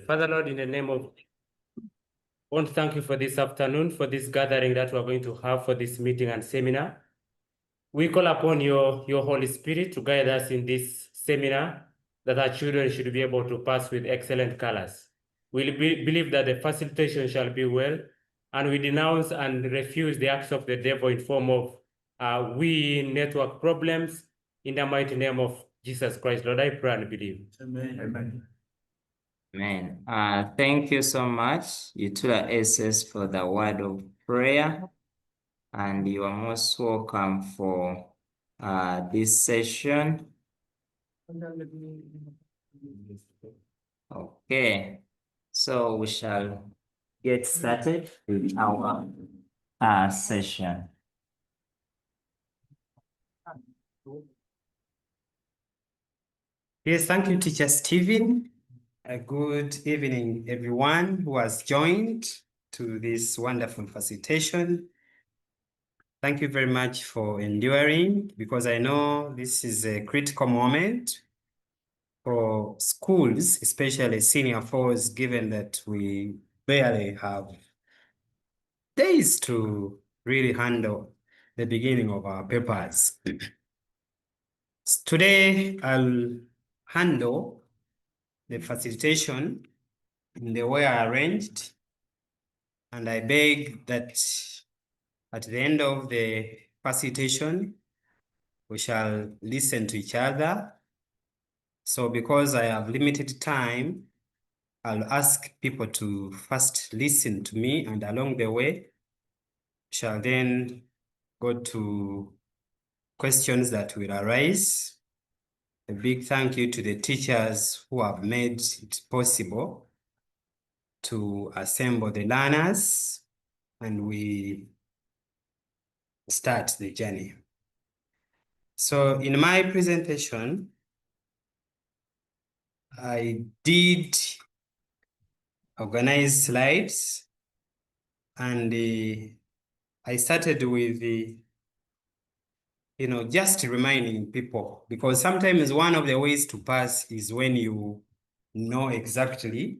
Father Lord, in the name of, I want to thank you for this afternoon, for this gathering that we're going to have for this meeting and seminar. We call upon your Holy Spirit to guide us in this seminar, that our children should be able to pass with excellent colors. We believe that the facilitation shall be well, and we denounce and refuse the acts of the devil in form of network problems, in the mighty name of Jesus Christ. Lord, I pray and believe. Amen. Amen. Amen. Thank you so much, Utula SS, for the word of prayer. And you are most welcome for this session. Okay, so we shall get started with our session. Yes, thank you, Teacher Stephen. Good evening, everyone who has joined to this wonderful facilitation. Thank you very much for enduring, because I know this is a critical moment for schools, especially senior fours, given that we barely have days to really handle the beginning of our papers. Today, I'll handle the facilitation in the way I arranged, and I beg that at the end of the facilitation, we shall listen to each other. So because I have limited time, I'll ask people to first listen to me, and along the way, shall then go to questions that will arise. A big thank you to the teachers who have made it possible to assemble the learners, and we start the journey. So in my presentation, I did organize slides, and I started with just reminding people, because sometimes one of the ways to pass is when you know exactly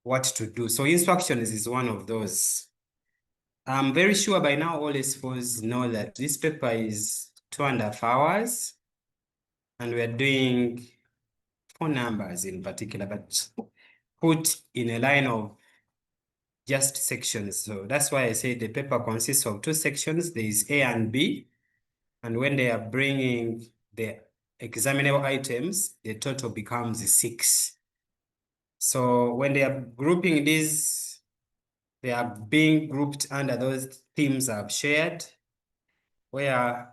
what to do. So instructions is one of those. I'm very sure by now all schools know that this paper is 2.5 hours, and we're doing 4 numbers in particular, but put in a line of just sections. So that's why I say the paper consists of 2 sections. There is A and B, and when they are bringing the examinable items, the total becomes 6. So when they are grouping these, they are being grouped under those themes I've shared, where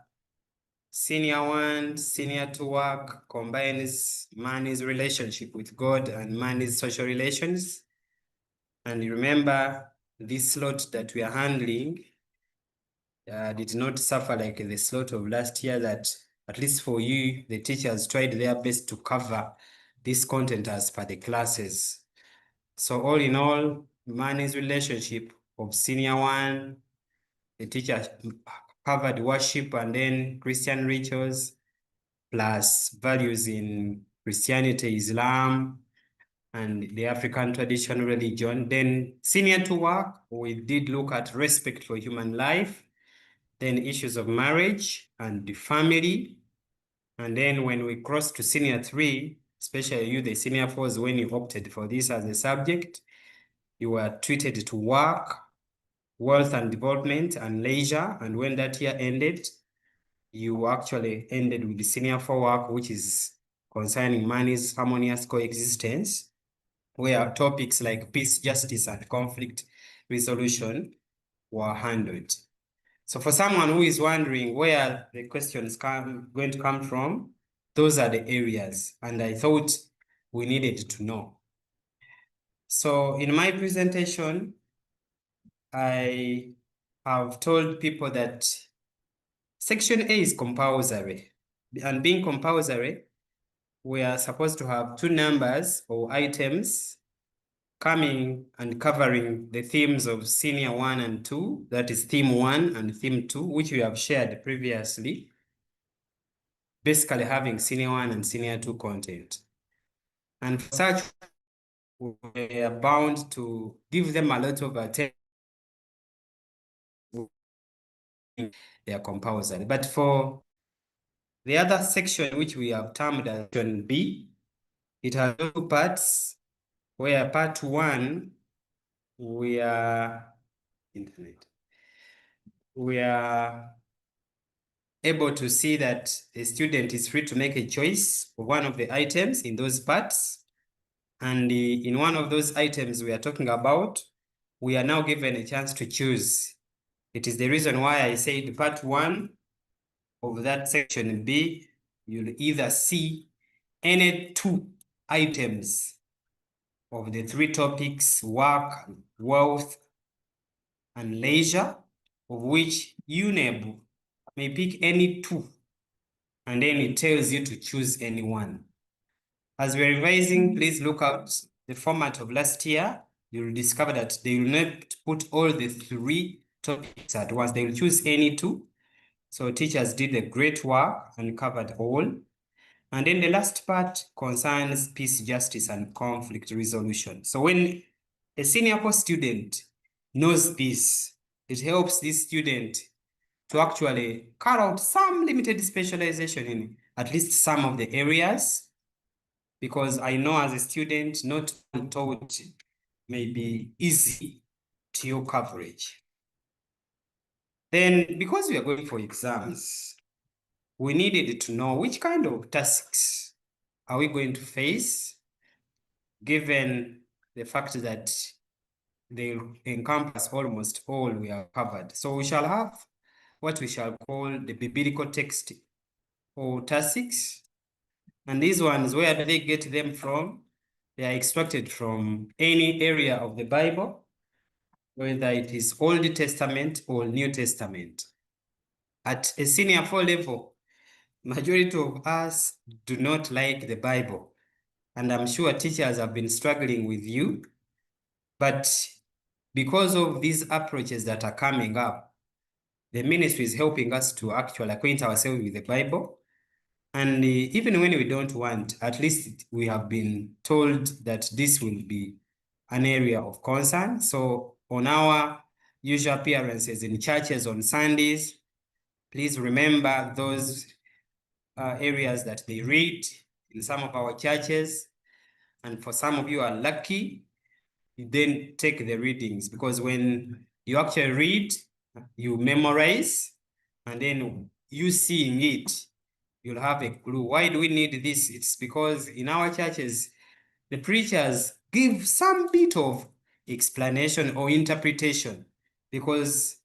Senior 1, Senior 2 work combines man's relationship with God and man's social relations. And remember, this slot that we are handling did not suffer like the slot of last year, that at least for you, the teachers tried their best to cover this content as per the classes. So all in all, man's relationship of Senior 1, the teacher covered worship and then Christian rituals, plus values in Christianity, Islam, and the African traditional religion. Then Senior 2 work, we did look at respect for human life, then issues of marriage and the family. And then when we crossed to Senior 3, especially you, the Senior 4s, when you opted for this as a subject, you were treated to work, wealth and development, and leisure. And when that year ended, you actually ended with the Senior 4 work, which is concerning man's harmonious coexistence, where topics like peace, justice, and conflict resolution were handled. So for someone who is wondering where the questions going to come from, those are the areas, and I thought we needed to know. So in my presentation, I have told people that Section A is compulsory, and being compulsory, we are supposed to have 2 numbers or items coming and covering the themes of Senior 1 and 2, that is Theme 1 and Theme 2, which we have shared previously, basically having Senior 1 and Senior 2 content. And for such, we are bound to give them a lot of attention. They are compulsory. But for the other section, which we have termed as section B, it has two parts, where part 1, we are able to see that the student is free to make a choice of one of the items in those parts. And in one of those items we are talking about, we are now given a chance to choose. It is the reason why I said part 1 of that section B, you'll either see any 2 items of the 3 topics, work, wealth, and leisure, of which UNEB may pick any 2, and then it tells you to choose any one. As we're revising, please look at the format of last year. You'll discover that they will not put all the 3 topics at once. They will choose any 2. So teachers did a great work and covered all. And then the last part concerns peace, justice, and conflict resolution. So when a senior course student knows this, it helps this student to actually carry out some limited specialization in at least some of the areas, because I know as a student, not all taught may be easy to your coverage. Then, because we are going for exams, we needed to know which kind of tasks are we going to face, given the fact that they encompass almost all we have covered. So we shall have what we shall call the biblical text or tasks. And these ones, where do they get them from? They are extracted from any area of the Bible, whether it is Old Testament or New Testament. At a senior 4 level, majority of us do not like the Bible. And I'm sure teachers have been struggling with you. But because of these approaches that are coming up, the ministry is helping us to actually acquaint ourselves with the Bible. And even when we don't want, at least we have been told that this will be an area of concern. So on our usual appearances in churches on Sundays, please remember those areas that they read in some of our churches. And for some of you are lucky, you then take the readings, because when you actually read, you memorize, and then you seeing it, you'll have a clue. Why do we need this? It's because in our churches, the preachers give some bit of explanation or interpretation, because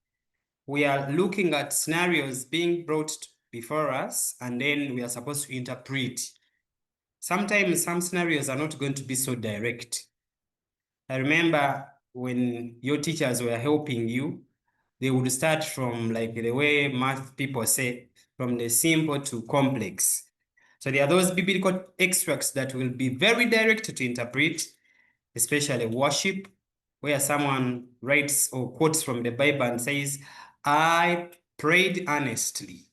we are looking at scenarios being brought before us, and then we are supposed to interpret. Sometimes some scenarios are not going to be so direct. I remember when your teachers were helping you, they would start from, like the way math people say, from the simple to complex. So there are those biblical extracts that will be very direct to interpret, especially worship, where someone writes or quotes from the Bible and says, I prayed earnestly,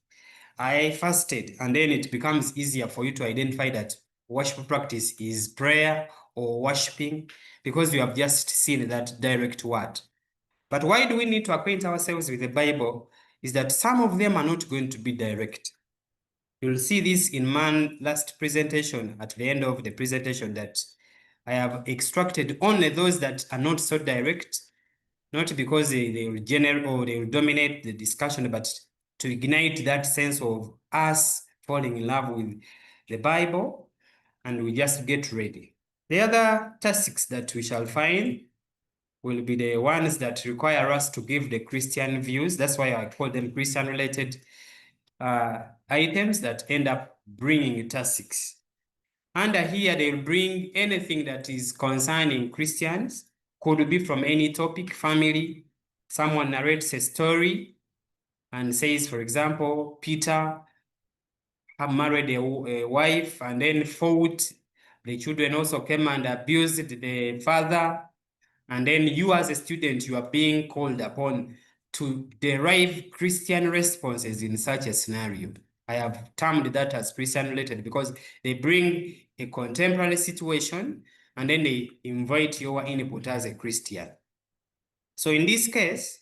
I fasted, and then it becomes easier for you to identify that worship practice is prayer or worshiping, because you have just seen that direct word. But why do we need to acquaint ourselves with the Bible? Is that some of them are not going to be direct. You'll see this in my last presentation, at the end of the presentation, that I have extracted only those that are not so direct, not because they will generate or they will dominate the discussion, but to ignite that sense of us falling in love with the Bible, and we just get ready. The other tasks that we shall find will be the ones that require us to give the Christian views. That's why I call them Christian-related items that end up bringing tasks. Under here, they'll bring anything that is concerning Christians, could be from any topic, family. Someone narrates a story and says, for example, Peter married a wife and then fought. The children also came and abused the father. And then you as a student, you are being called upon to derive Christian responses in such a scenario. I have termed that as Christian related because they bring a contemporary situation and then they invite your input as a Christian. So in this case,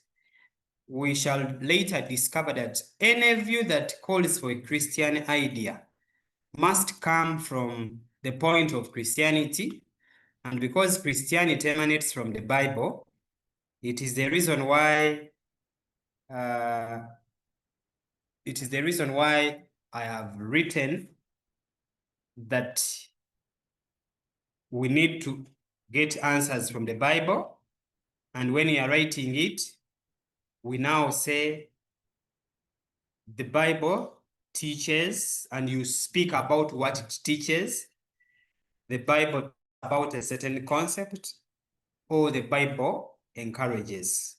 we shall later discover that any view that calls for a Christian idea must come from the point of Christianity, and because Christianity emanates from the Bible, it is the reason why I have written that we need to get answers from the Bible, and when you are writing it, we now say the Bible teaches, and you speak about what it teaches. The Bible about a certain concept, or the Bible encourages.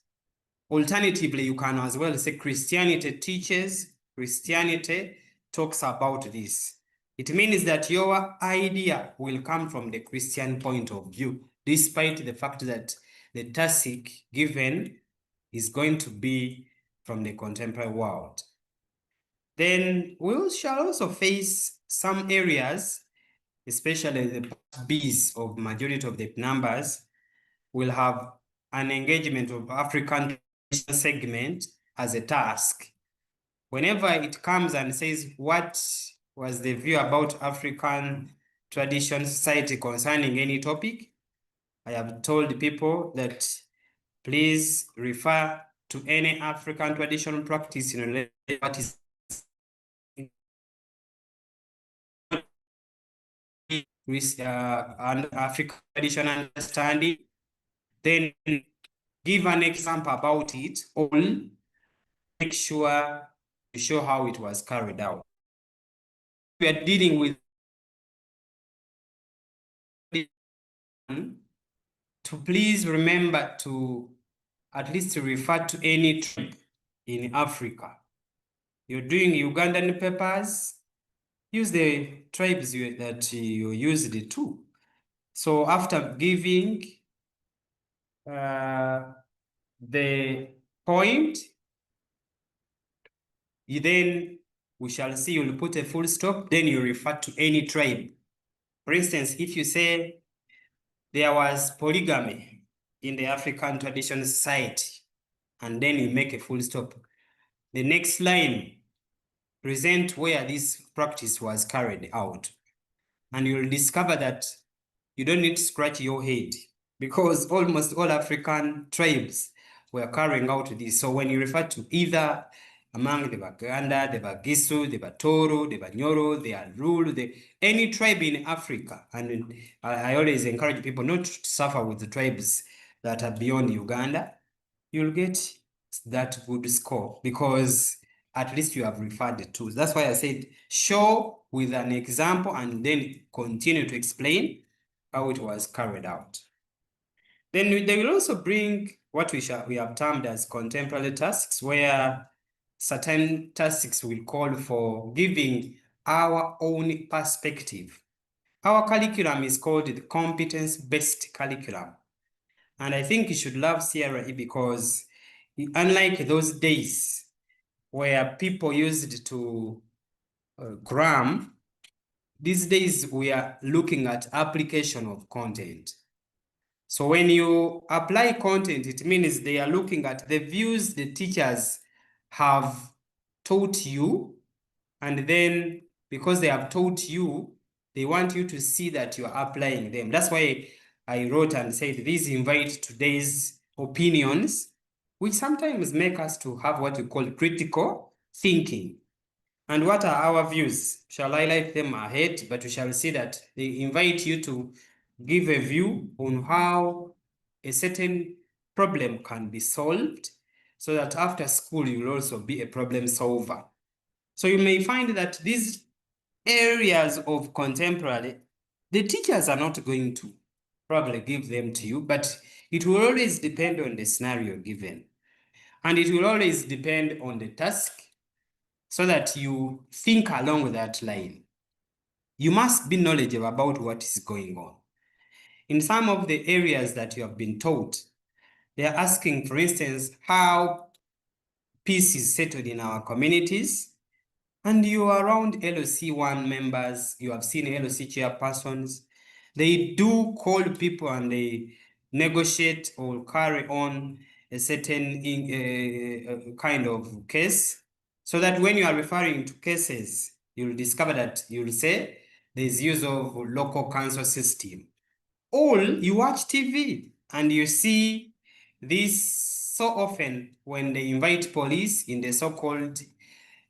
Alternatively, you can as well say Christianity teaches, Christianity talks about this. It means that your idea will come from the Christian point of view, despite the fact that the task given is going to be from the contemporary world. Then we shall also face some areas, especially the part B's of majority of the numbers, will have an engagement of African segment as a task. Whenever it comes and says, what was the view about African tradition society concerning any topic, I have told people that please refer to any African traditional practice in what is and African tradition understanding, then give an example about it, or make sure to show how it was carried out. We are dealing with to please remember to at least refer to any tribe in Africa. You're doing Ugandan papers, use the tribes that you used to. So after giving the point, we shall see, you'll put a full stop, then you refer to any tribe. For instance, if you say there was polygamy in the African traditional society, and then you make a full stop, the next line, present where this practice was carried out. And you'll discover that you don't need to scratch your head, because almost all African tribes were carrying out this. So when you refer to either among the Baganda, the Bagisu, the Batoro, the Banyoro, the Alul, any tribe in Africa, and I always encourage people not to suffer with the tribes that are beyond Uganda, you'll get that good score, because at least you have referred to. That's why I said show with an example and then continue to explain how it was carried out. Then they will also bring what we have termed as contemporary tasks, where certain tasks will call for giving our own perspective. Our curriculum is called the competence-based curriculum. And I think you should love CRE, because unlike those days where people used to cram, these days we are looking at application of content. So when you apply content, it means they are looking at the views the teachers have taught you, and then because they have taught you, they want you to see that you are applying them. That's why I wrote and said, these invite today's opinions, which sometimes make us to have what we call critical thinking. And what are our views? Shall I highlight them ahead? But we shall see that they invite you to give a view on how a certain problem can be solved, so that after school you will also be a problem solver. So you may find that these areas of contemporary, the teachers are not going to probably give them to you, but it will always depend on the scenario given. And it will always depend on the task, so that you think along that line. You must be knowledgeable about what is going on. In some of the areas that you have been taught, they are asking, for instance, how peace is settled in our communities, and you are around LOC1 members, you have seen LOC chairpersons, They do call people and they negotiate or carry on a certain kind of case, so that when you are referring to cases, you'll discover that you'll say there's use of local council system. Or you watch TV and you see this so often when they invite police in the so-called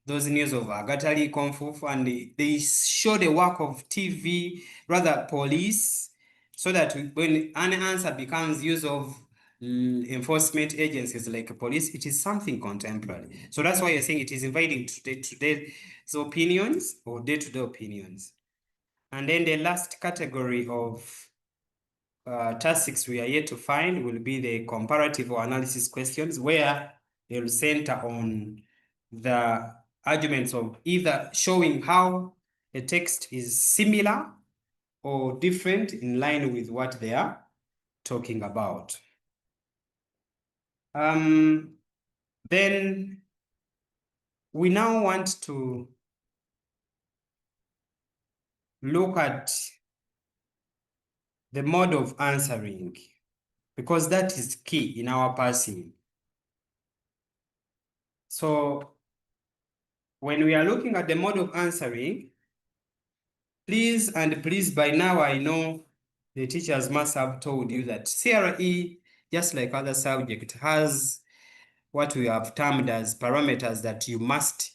those news of Agatari Kung Fu, and they show the work of TV, rather police, so that when an answer becomes use of enforcement agencies like police, it is something contemporary. So that's why you're saying it is inviting today's opinions or day-to-day opinions. And then the last category of tasks we are yet to find will be the comparative or analysis questions, where they will center on the arguments of either showing how a text is similar or different in line with what they are talking about. Then we now want to look at the mode of answering, because that is key in our passing. So when we are looking at the mode of answering, please by now I know the teachers must have told you that CRE, just like other subject, has what we have termed as parameters that you must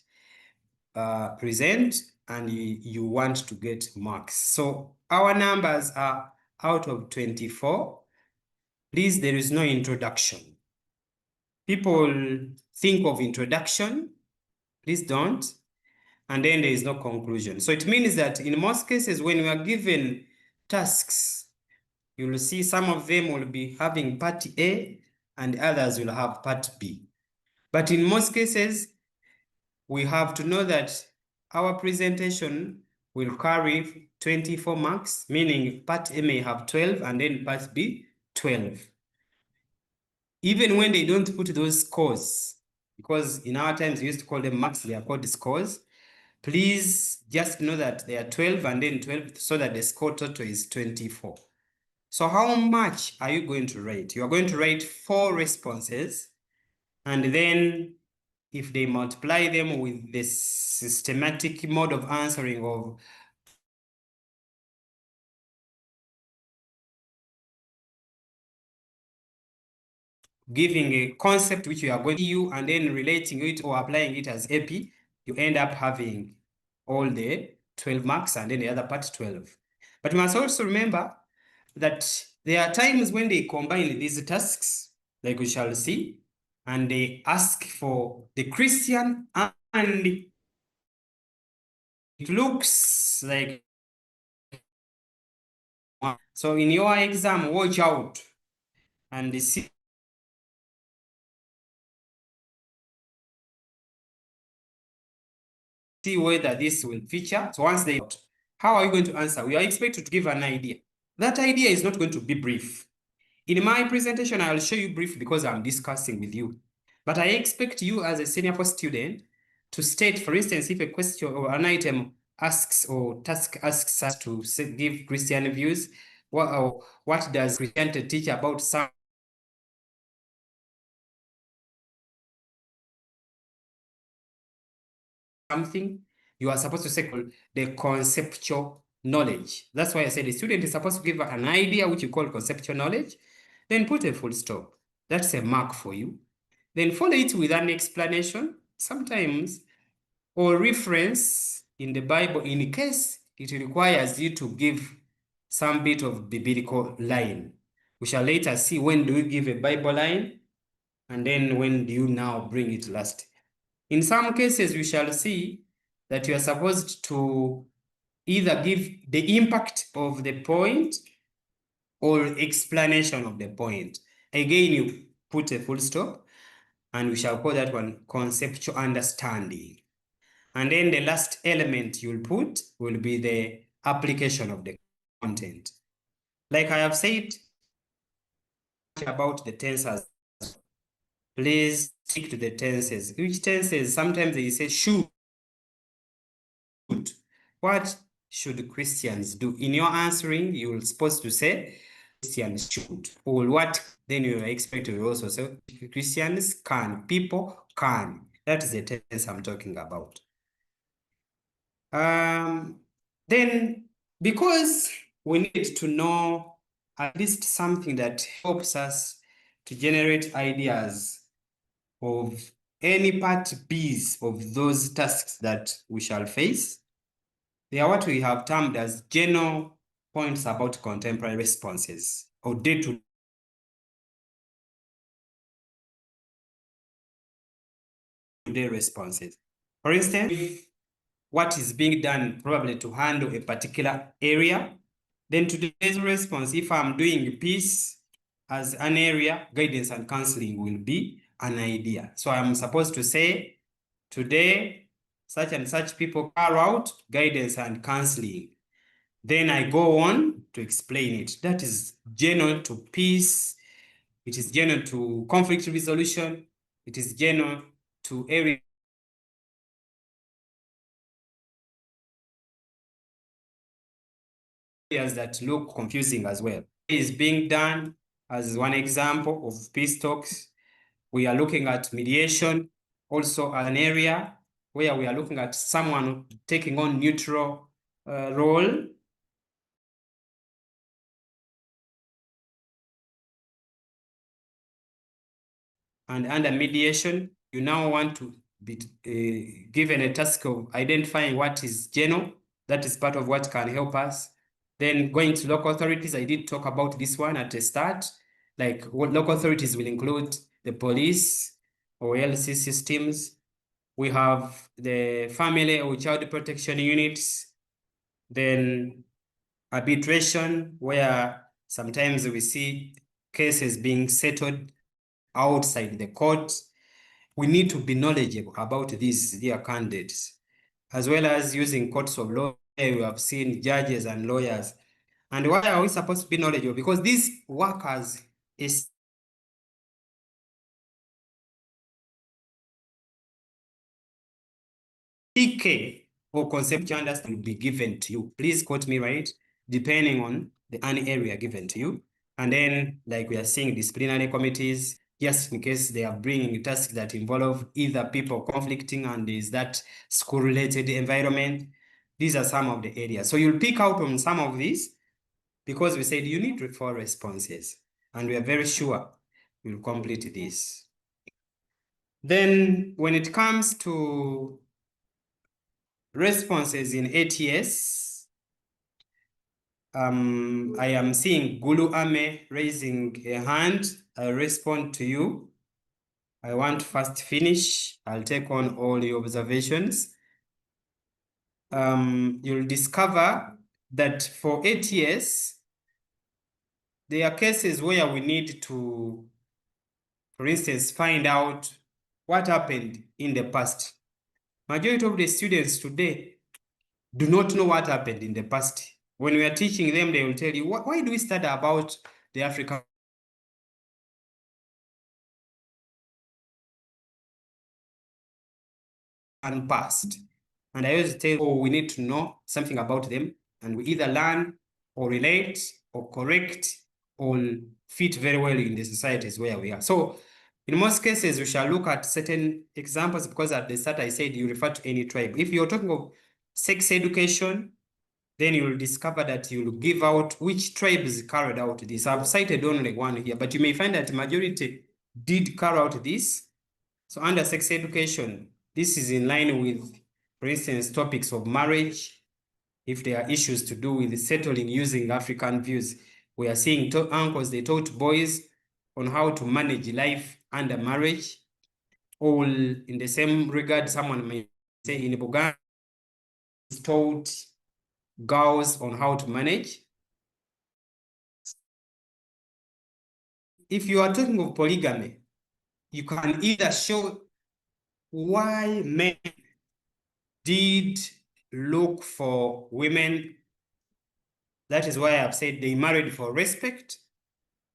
present and you want to get marks. So our numbers are out of 24. Please, there is no introduction. People think of introduction. Please don't. And then there is no conclusion. So it means that in most cases, when we are given tasks, you will see some of them will be having part A and others will have part B. But in most cases, we have to know that our presentation will carry 24 marks, meaning part A may have 12 and then part B 12. Even when they don't put those scores, because in our times we used to call them marks, they are called scores. Please just know that they are 12 and then 12, so that the score total is 24. So how much are you going to write? You are going to write 4 responses, and then if they multiply them with the systematic mode of answering of giving a concept which you are going to use and then relating it or applying it as AP, you end up having all the 12 marks and then the other part 12. But you must also remember that there are times when they combine these tasks, like we shall see, and they ask for the Christian, and it looks like. So in your exam, watch out and see whether this will feature. So once they, how are you going to answer? We are expected to give an idea. That idea is not going to be brief. In my presentation, I'll show you brief because I'm discussing with you. But I expect you as a senior post student to state, for instance, if a question or an item asks or task asks us to give Christian views, what does Christianity teach about something? You are supposed to say the conceptual knowledge. That's why I said the student is supposed to give an idea, which you call conceptual knowledge, then put a full stop. That's a mark for you. Then follow it with an explanation, sometimes, or reference in the Bible in case it requires you to give some bit of biblical line. We shall later see when do you give a Bible line, and then when do you now bring it last. In some cases, we shall see that you are supposed to either give the impact of the point or explanation of the point. Again, you put a full stop, and we shall call that one conceptual understanding. And then the last element you'll put will be the application of the content. Like I have said about the tenses, please stick to the tenses. Which tenses? Sometimes they say should. What should Christians do? In your answering, you're supposed to say Christians should, or what then you expect to also say Christians can, people can. That is the tense I'm talking about. Then because we need to know at least something that helps us to generate ideas of any part B's of those tasks that we shall face, they are what we have termed as general points about contemporary responses or day-to-day responses. For instance, what is being done probably to handle a particular area, then today's response, if I'm doing peace as an area, guidance and counseling will be an idea. So I'm supposed to say, today, such and such people are out, guidance and counseling. Then I go on to explain it. That is general to peace. It is general to conflict resolution. It is general to area that look confusing as well. It is being done as one example of peace talks. We are looking at mediation, also an area where we are looking at someone taking on neutral role. And under mediation, you now want to be given a task of identifying what is general. That is part of what can help us. Then going to local authorities, I did talk about this one at the start. Like what local authorities will include the police or LC systems. We have the family or child protection units. Then arbitration, where sometimes we see cases being settled outside the court. We need to be knowledgeable about these dear candidates, as well as using courts of law. We have seen judges and lawyers. And why are we supposed to be knowledgeable? Because these workers is PK or concept understanding will be given to you. Please quote me right, depending on the area given to you. And then, like we are seeing disciplinary committees, just in case they are bringing tasks that involve either people conflicting and is that school-related environment. These are some of the areas. So you'll pick out on some of these because we said you need 4 responses, and we are very sure we'll complete this. Then when it comes to responses in ATS, I am seeing Gulu Ame raising a hand. I'll respond to you. I want to first finish. I'll take on all your observations. You'll discover that for ATS, there are cases where we need to, for instance, find out what happened in the past. Majority of the students today do not know what happened in the past. When we are teaching them, they will tell you, why do we study about the African past? And I always tell, oh, we need to know something about them, and we either learn or relate or correct or fit very well in the societies where we are. So in most cases, we shall look at certain examples, because at the start I said you refer to any tribe. If you're talking of sex education, then you will discover that you will give out which tribes carried out this. I've cited only one here, but you may find that majority did carry out this. So under sex education, this is in line with, for instance, topics of marriage. If there are issues to do with settling using African views, we are seeing uncles, they taught boys on how to manage life under marriage. Or in the same regard, someone may say in Buganda, is taught girls on how to manage. If you are talking of polygamy, you can either show why men did look for women. That is why I've said they married for respect,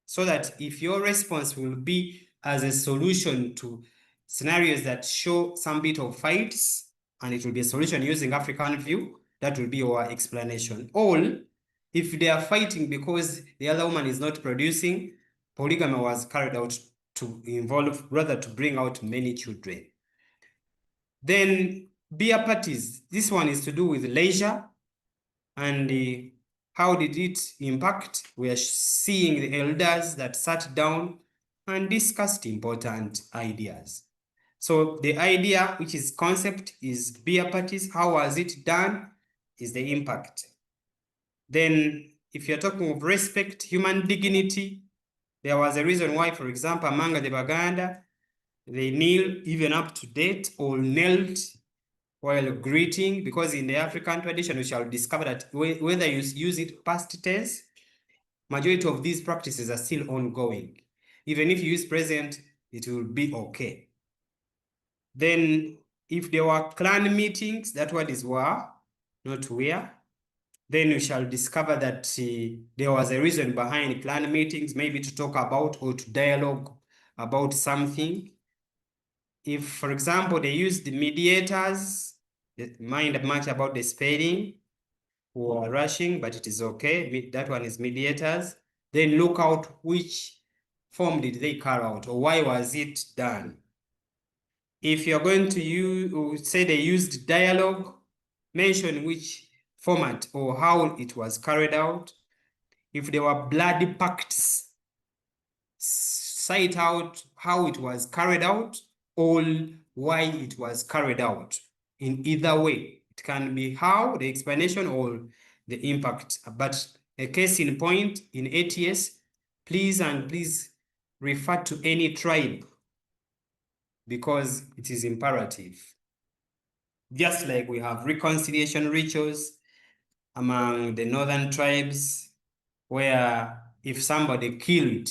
so that if your response will be as a solution to scenarios that show some bit of fights, and it will be a solution using African view, That will be our explanation. All, if they are fighting because the other woman is not producing, polygamy was carried out to involve, rather to bring out many children. Then beer parties, this one is to do with leisure. And how did it impact? We are seeing the elders that sat down and discussed important ideas. So the idea, which is concept, is beer parties. How was it done? Is the impact. Then if you're talking of respect, human dignity, there was a reason why, for example, among the Baganda, they kneel even up to date or knelt while greeting, because in the African tradition, we shall discover that whether you use it past tense, majority of these practices are still ongoing. Even if you use present, it will be okay. Then if there were clan meetings, that word is were, not were, then we shall discover that there was a reason behind clan meetings, maybe to talk about or to dialogue about something. If, for example, they used the mediators, mind much about the spelling or rushing, but it is okay. That one is mediators. Then look out which form did they carry out, or why was it done. If you're going to use, or say they used dialogue, mention which format or how it was carried out. If there were bloody pacts, cite out how it was carried out or why it was carried out. In either way, it can be how, the explanation, or the impact. But a case in point in ATS, please refer to any tribe, because it is imperative. Just like we have reconciliation rituals among the northern tribes, where if somebody killed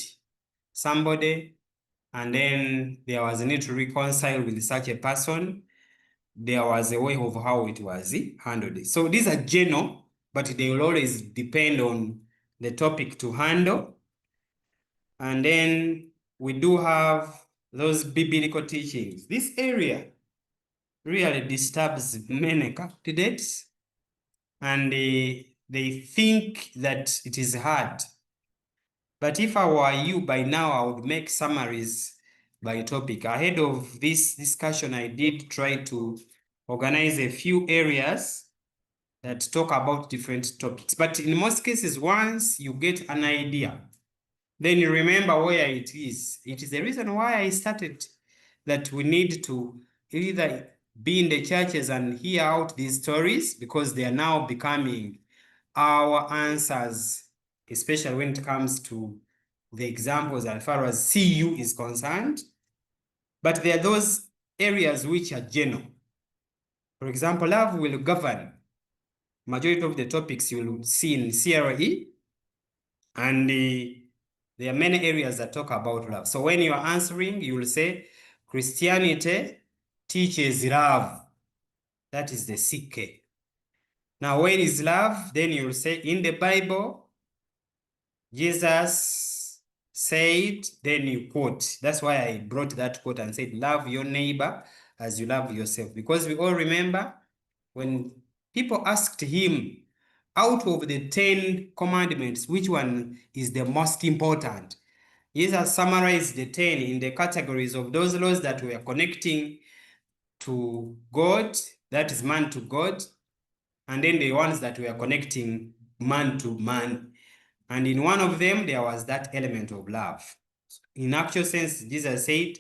somebody and then there was a need to reconcile with such a person, there was a way of how it was handled. So these are general, but they will always depend on the topic to handle. And then we do have those biblical teachings. This area really disturbs many candidates, and they think that it is hard. But if I were you, by now I would make summaries by topic. Ahead of this discussion, I did try to organize a few areas that talk about different topics. But in most cases, once you get an idea, then you remember where it is. It is the reason why I started that we need to either be in the churches and hear out these stories, because they are now becoming our answers, especially when it comes to the examples as far as CU is concerned. But there are those areas which are general. For example, love will govern majority of the topics you will see in CRE, and there are many areas that talk about love. So when you are answering, you will say Christianity teaches love. That is the CK. Now, when is love? Then you will say in the Bible, Jesus said, then you quote. That's why I brought that quote and said, love your neighbor as you love yourself. Because we all remember when people asked him, out of the 10 commandments, which one is the most important? Jesus summarized the 10 in the categories of those laws that were connecting to God, that is man to God, and then the ones that were connecting man to man. And in one of them, there was that element of love. In actual sense, Jesus said,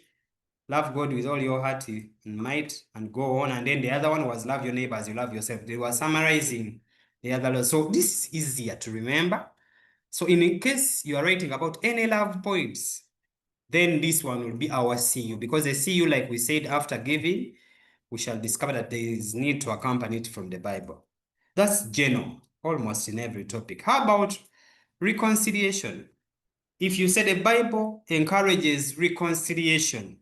love God with all your heart and might, and go on. And then the other one was love your neighbor as you love yourself. They were summarizing the other laws. So this is easier to remember. So in case you are writing about any love points, then this one will be our CU, because the CU, like we said, after giving, we shall discover that there is need to accompany it from the Bible. That's general, almost in every topic. How about reconciliation? If you say the Bible encourages reconciliation,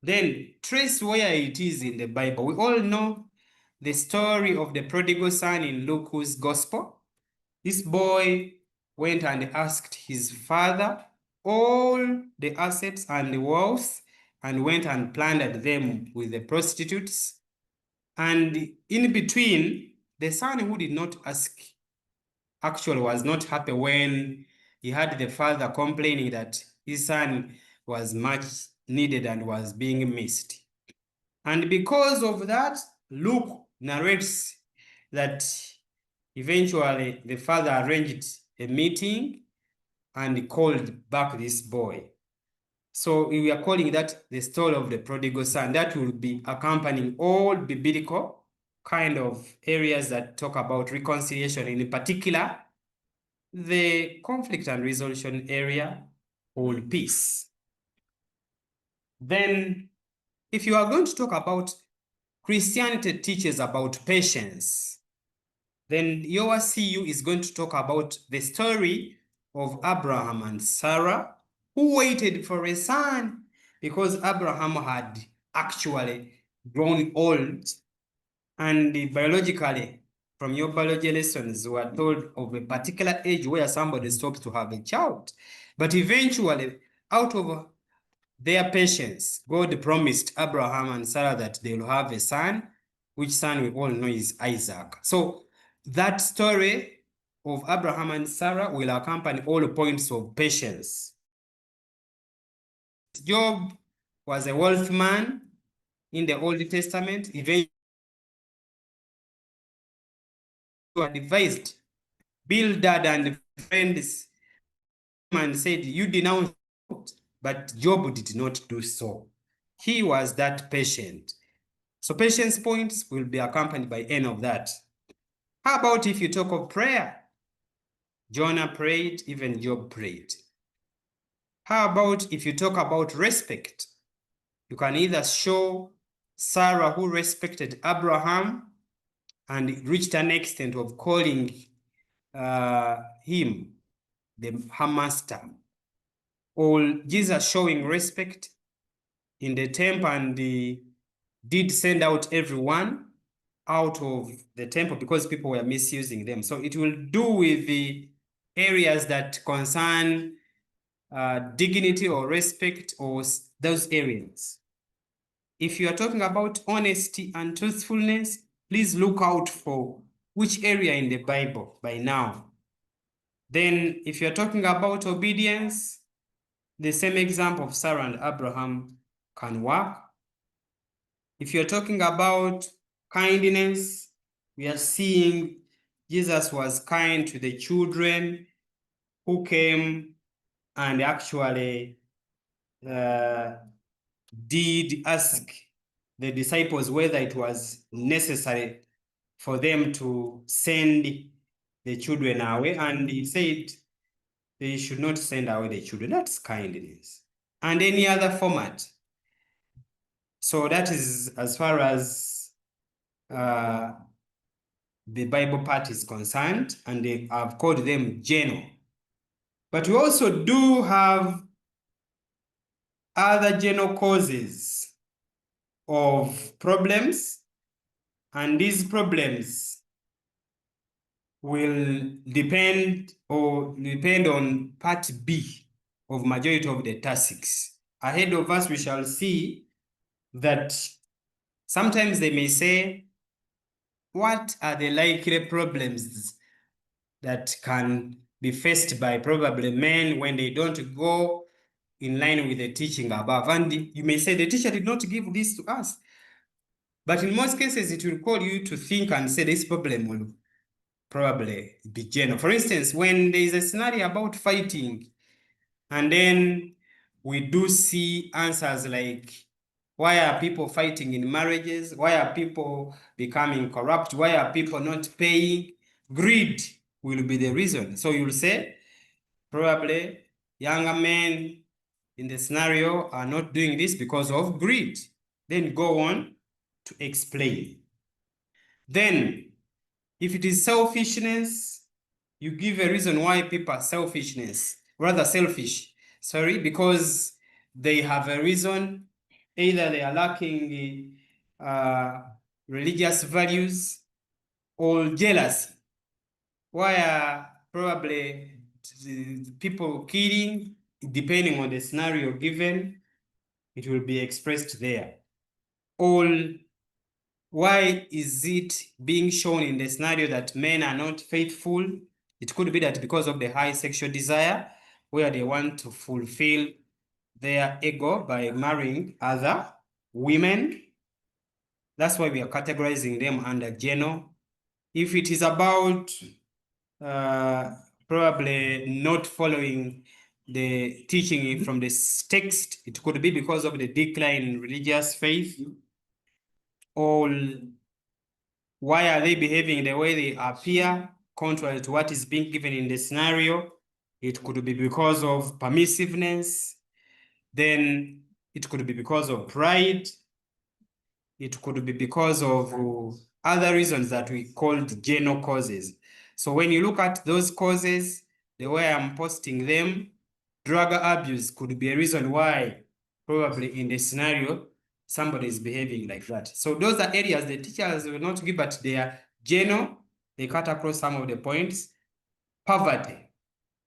then trace where it is in the Bible. We all know the story of the prodigal son in Luke's gospel. This boy went and asked his father all the assets and the wealth, and went and plundered them with the prostitutes. And in between, the son who did not ask actually was not happy when he had the father complaining that his son was much needed and was being missed. And because of that, Luke narrates that eventually the father arranged a meeting and called back this boy. So we are calling that the story of the prodigal son. That will be accompanying all biblical kind of areas that talk about reconciliation, in particular, the conflict and resolution area, or peace. Then, if you are going to talk about Christianity teaches about patience, then your CU is going to talk about the story of Abraham and Sarah, who waited for a son because Abraham had actually grown old, and biologically, from your biology lessons, we are told of a particular age where somebody stops to have a child. But eventually, out of their patience, God promised Abraham and Sarah that they will have a son, which son we all know is Isaac. So that story of Abraham and Sarah will accompany all points of patience. Job was a wealthy man in the Old Testament. Eventually advised Bildad and friends and said, you denounce God, but Job did not do so. He was that patient. So patience points will be accompanied by any of that. How about if you talk of prayer? Jonah prayed, even Job prayed. How about if you talk about respect? You can either show Sarah, who respected Abraham and reached an extent of calling him her master, or Jesus showing respect in the temple and did send out everyone out of the temple because people were misusing them. So it will do with the areas that concern dignity or respect, or those areas. If you are talking about honesty and truthfulness, please look out for which area in the Bible by now. Then if you're talking about obedience, the same example of Sarah and Abraham can work. If you're talking about kindness, we are seeing Jesus was kind to the children who came and actually did ask the disciples whether it was necessary for them to send the children away, and he said they should not send away the children. That's kindness. And any other format. So that is as far as the Bible part is concerned, and I've called them general. But we also do have other general causes of problems, and these problems will depend on part B of majority of the tasks. Ahead of us, we shall see that sometimes they may say, what are the likely problems that can be faced by probably men when they don't go in line with the teaching above? And you may say, the teacher did not give this to us. But in most cases, it will call you to think and say this problem will probably be general. For instance, when there is a scenario about fighting, and then we do see answers like, why are people fighting in marriages? Why are people becoming corrupt? Why are people not paying? Greed will be the reason. So you'll say, probably younger men in the scenario are not doing this because of greed. Then go on to explain. Then, if it is selfishness, you give a reason why people are selfish, because they have a reason. Either they are lacking religious values or jealousy. Why are probably people killing, depending on the scenario given, it will be expressed there. All Why is it being shown in the scenario that men are not faithful? It could be that because of the high sexual desire, where they want to fulfill their ego by marrying other women. That's why we are categorizing them under gender. If it is about probably not following the teaching from this text, it could be because of the decline in religious faith. Or why are they behaving the way they appear, contrary to what is being given in the scenario? It could be because of permissiveness. Then it could be because of pride. It could be because of other reasons that we called general causes. So when you look at those causes, the way I'm posting them, drug abuse could be a reason why probably in the scenario somebody is behaving like that. So those are areas the teachers will not give, but they are general. They cut across some of the points. Poverty.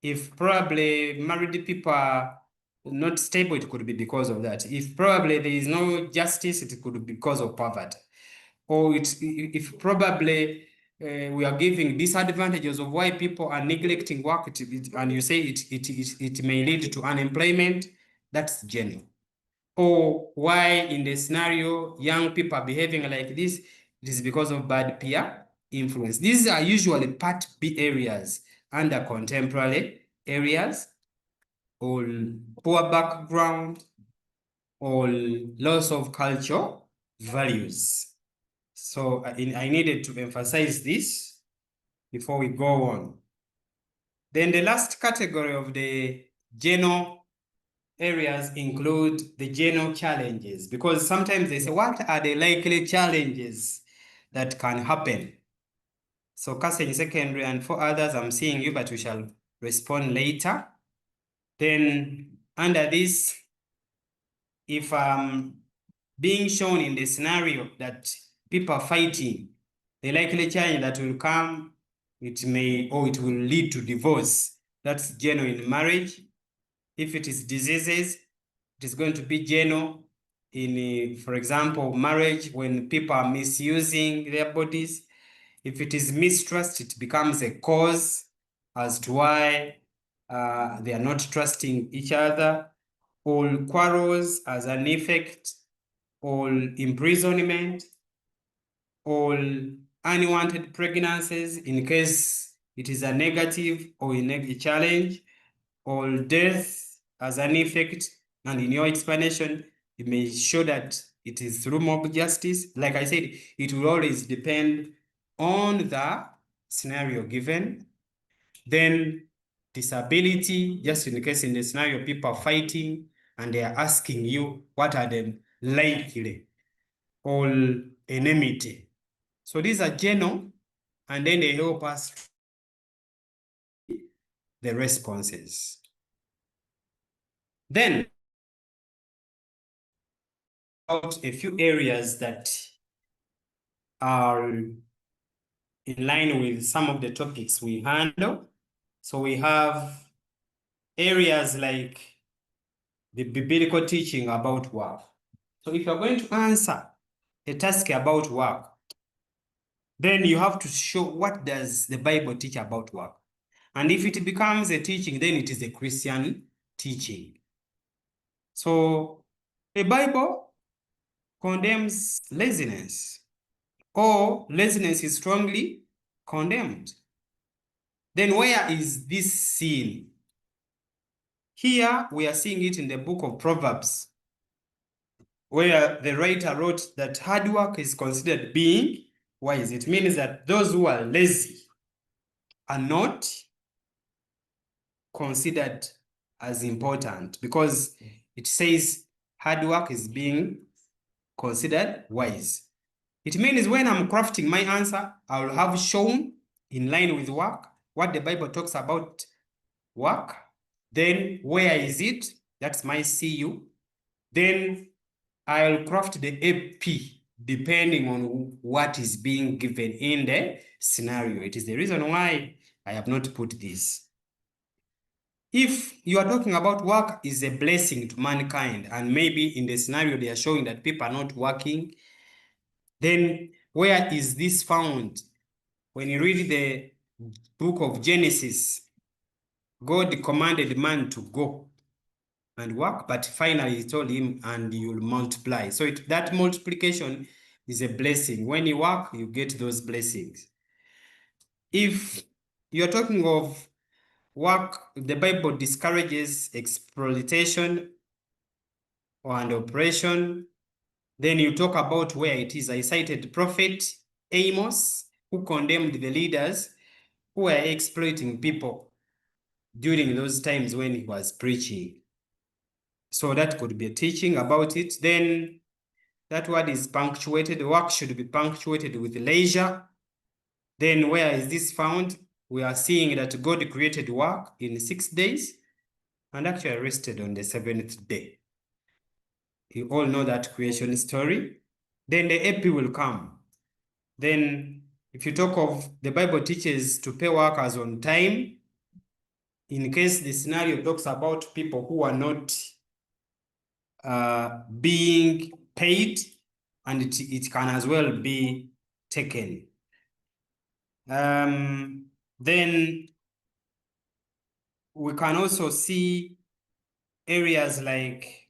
If probably married people are not stable, it could be because of that. If probably there is no justice, it could be because of poverty. Or if probably we are giving disadvantages of why people are neglecting work, and you say it may lead to unemployment, that's genuine. Or why in the scenario young people are behaving like this, it is because of bad peer influence. These are usually part B areas under contemporary areas, or poor background, or loss of culture values. So I needed to emphasize this before we go on. Then the last category of the general areas include the general challenges, because sometimes they say, what are the likely challenges that can happen? So Cassie secondary, and for others, I'm seeing you, but we shall respond later. Then under this, if I'm being shown in the scenario that people are fighting, the likely challenge that will come, it may, or it will lead to divorce. That's genuine marriage. If it is diseases, it is going to be general in, for example, marriage, when people are misusing their bodies. If it is mistrust, it becomes a cause as to why they are not trusting each other. All quarrels as an effect, all imprisonment, all unwanted pregnancies in case it is a negative or a challenge, all death as an effect, and in your explanation, it may show that it is through mob justice. Like I said, it will always depend on the scenario given. Then disability, just in case in the scenario people are fighting and they are asking you what are the likely, or enmity. So these are general, and then they help us the responses. Then out a few areas that are in line with some of the topics we handle. So we have areas like the biblical teaching about work. So if you're going to answer a task about work, then you have to show what does the Bible teach about work. And if it becomes a teaching, then it is a Christian teaching. So the Bible condemns laziness, or laziness is strongly condemned. Then where is this seen? Here we are seeing it in the book of Proverbs, where the writer wrote that hard work is considered being wise. It means that those who are lazy are not considered as important, because it says hard work is being considered wise. It means when I'm crafting my answer, I will have shown in line with work what the Bible talks about work. Then where is it? That's my CU. Then I'll craft the AP depending on what is being given in the scenario. It is the reason why I have not put this. If you are talking about work is a blessing to mankind, and maybe in the scenario they are showing that people are not working, Then where is this found? When you read the book of Genesis, God commanded man to go and work, but finally he told him, and you'll multiply. So that multiplication is a blessing. When you work, you get those blessings. If you're talking of work, the Bible discourages exploitation and oppression. Then you talk about where it is. I cited Prophet Amos, who condemned the leaders who were exploiting people during those times when he was preaching. So that could be a teaching about it. Then that word is punctuated. Work should be punctuated with leisure. Then where is this found? We are seeing that God created work in 6 days and actually rested on the 7th day. You all know that creation story. Then the AP will come. Then if you talk of, the Bible teaches to pay workers on time. In case the scenario talks about people who are not being paid, and it can as well be taken. Then we can also see areas like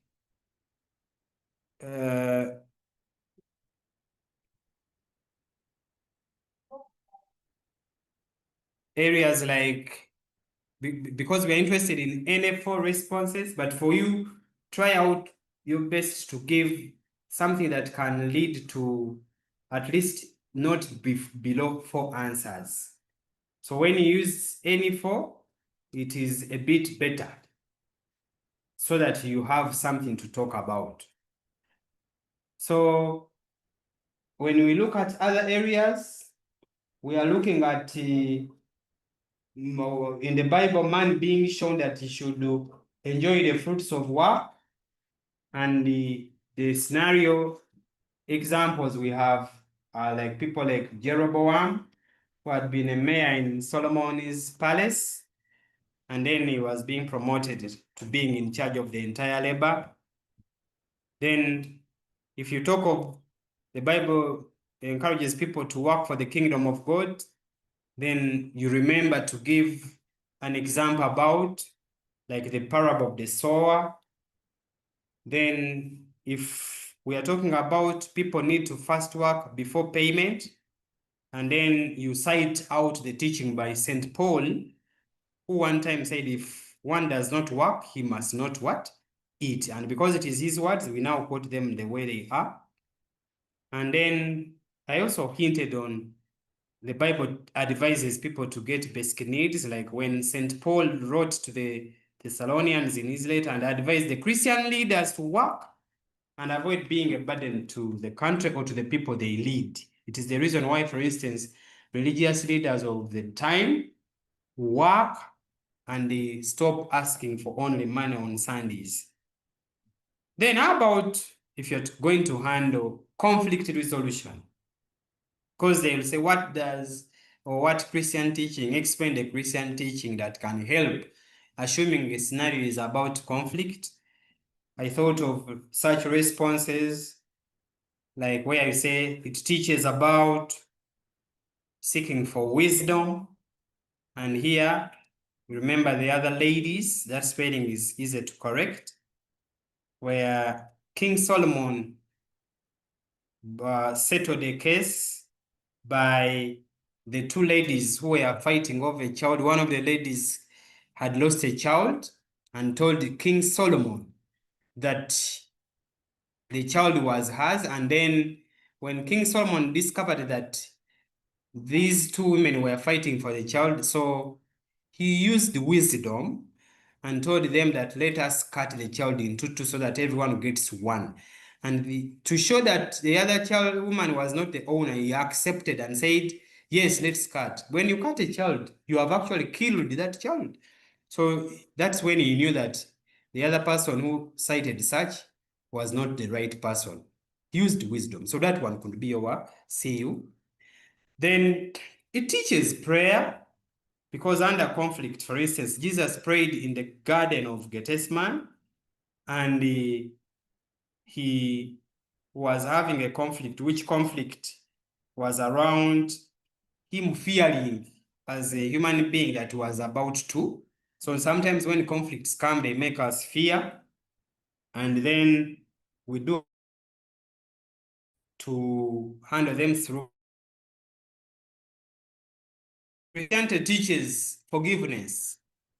because we are interested in NF4 responses, but for you, try out your best to give something that can lead to at least not below 4 answers. So when you use any 4, it is a bit better so that you have something to talk about. So when we look at other areas, we are looking at in the Bible, man being shown that he should enjoy the fruits of work, and the scenario examples we have are like people like Jeroboam, who had been a mayor in Solomon's palace, and then he was being promoted to being in charge of the entire labor. Then if you talk of the Bible encourages people to work for the kingdom of God, then you remember to give an example about like the parable of the sower. Then if we are talking about people need to first work before payment, and then you cite out the teaching by St. Paul, who one time said, if one does not work, he must not what? Eat. And because it is his words, we now quote them the way they are. And then I also hinted on the Bible advises people to get basic needs, like when St. Paul wrote to the Thessalonians in his letter and advised the Christian leaders to work and avoid being a burden to the country or to the people they lead. It is the reason why, for instance, religious leaders of the time work and they stop asking for only money on Sundays. Then how about if you're going to handle conflict resolution? Because they will say, what does, or what Christian teaching, explain the Christian teaching that can help, assuming the scenario is about conflict. I thought of such responses, like where you say it teaches about seeking for wisdom. And here, remember the other ladies, that spelling is easy to correct, where King Solomon settled a case by the 2 ladies who were fighting over a child. One of the ladies had lost a child and told King Solomon that the child was hers. And then when King Solomon discovered that these 2 women were fighting for the child, so he used wisdom and told them that let us cut the child into 2 so that everyone gets 1. And to show that the other child woman was not the owner, he accepted and said, yes, let's cut. When you cut a child, you have actually killed that child. So that's when he knew that the other person who cited such was not the right person. He used wisdom. So that one could be our CU. Then it teaches prayer, because under conflict, for instance, Jesus prayed in the Garden of Gethsemane, and he was having a conflict, which conflict was around him fearing as a human being that was about to. So sometimes when conflicts come, they make us fear, and then we do to handle them through. Christianity teaches forgiveness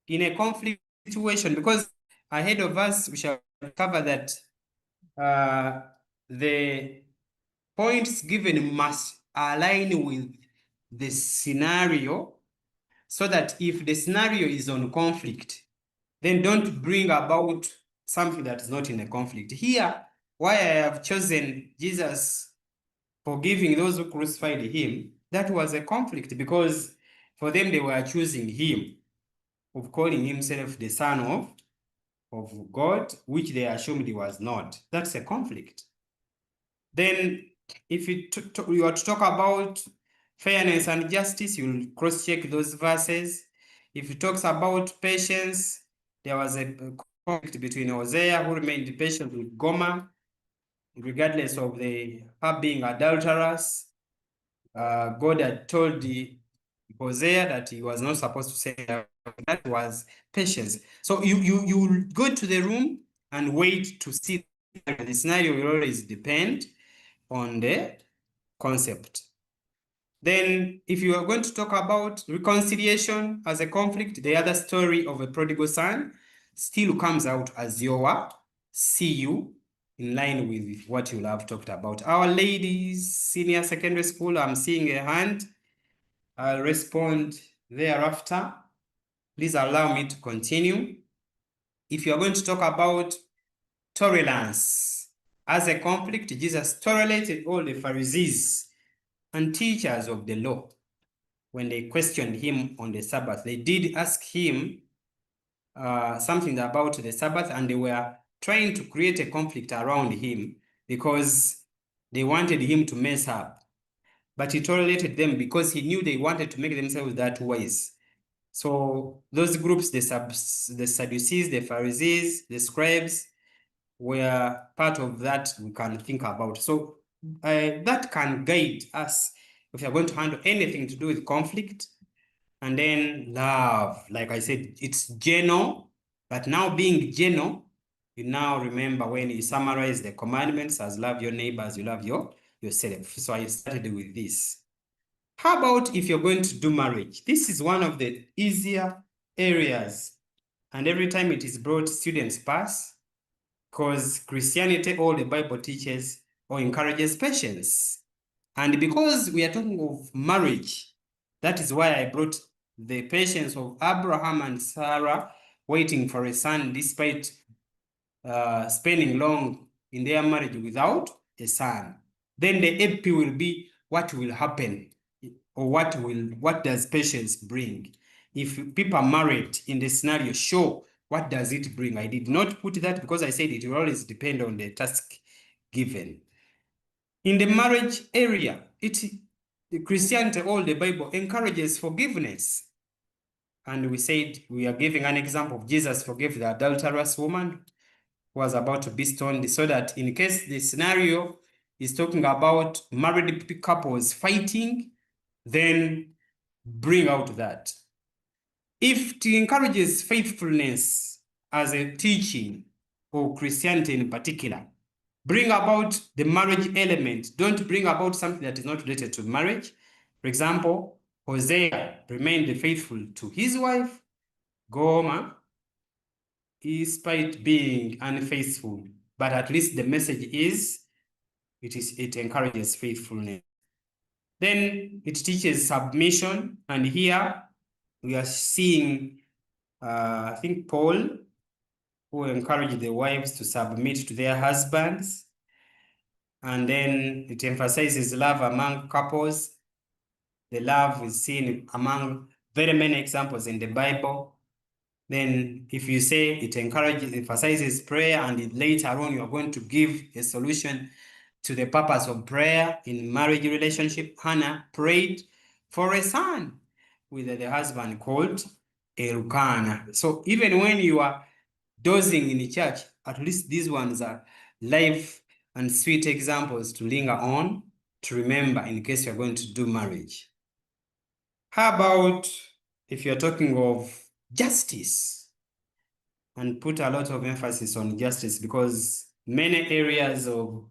in a conflict situation, because ahead of us we shall cover that the points given must align with the scenario, so that if the scenario is on conflict, then don't bring about something that is not in a conflict. Here, why I have chosen Jesus forgiving those who crucified him, that was a conflict, because for them they were accusing him of calling himself the Son of God, which they assumed he was not. That's a conflict. Then if you are to talk about fairness and justice, you'll cross-check those verses. If it talks about patience, there was a conflict between Hosea, who remained patient with Gomer, regardless of her being adulterous. God had told Hosea that he was not supposed to say that. That was patience. So you go to the room and wait to see. The scenario will always depend on the concept. Then if you are going to talk about reconciliation as a conflict, the other story of a prodigal son still comes out as your CU, in line with what you'll have talked about. Our ladies, senior secondary school, I'm seeing a hand. I'll respond thereafter. Please allow me to continue. If you are going to talk about tolerance as a conflict, Jesus tolerated all the Pharisees and teachers of the law. When they questioned him on the Sabbath, they did ask him something about the Sabbath, and they were trying to create a conflict around him because they wanted him to mess up. But he tolerated them because he knew they wanted to make themselves that wise. So those groups, the Sadducees, the Pharisees, the scribes, were part of that we can think about. So that can guide us if you're going to handle anything to do with conflict. And then love, like I said, it's general, but now being general, you now remember when you summarize the commandments as love your neighbor as you love yourself. So I started with this. How about if you're going to do marriage? This is one of the easier areas, and every time it is brought, students pass, because Christianity, all the Bible teaches or encourages patience. And because we are talking of marriage, that is why I brought the patience of Abraham and Sarah waiting for a son despite spending long in their marriage without a son. Then the AP will be what will happen, or what does patience bring? If people are married in the scenario, sure, what does it bring? I did not put that because I said it will always depend on the task given. In the marriage area, the Christianity, all the Bible encourages forgiveness. And we said we are giving an example of Jesus forgave the adulterous woman who was about to be stoned, so that in case the scenario is talking about married couples fighting, then bring out that. If it encourages faithfulness as a teaching, or Christianity in particular, bring about the marriage element. Don't bring about something that is not related to marriage. For example, Hosea remained faithful to his wife, Gomer, despite being unfaithful. But at least the message is, it encourages faithfulness. Then it teaches submission, and here we are seeing, I think Paul, who encouraged the wives to submit to their husbands. And then it emphasizes love among couples. The love is seen among very many examples in the Bible. Then if you say it emphasizes prayer, and later on you are going to give a solution to the purpose of prayer in marriage relationship. Hannah prayed for a son with the husband called Elkanah. So even when you are dozing in the church, at least these ones are live and sweet examples to linger on, to remember in case you're going to do marriage. How about if you're talking of justice? And put a lot of emphasis on justice because many areas of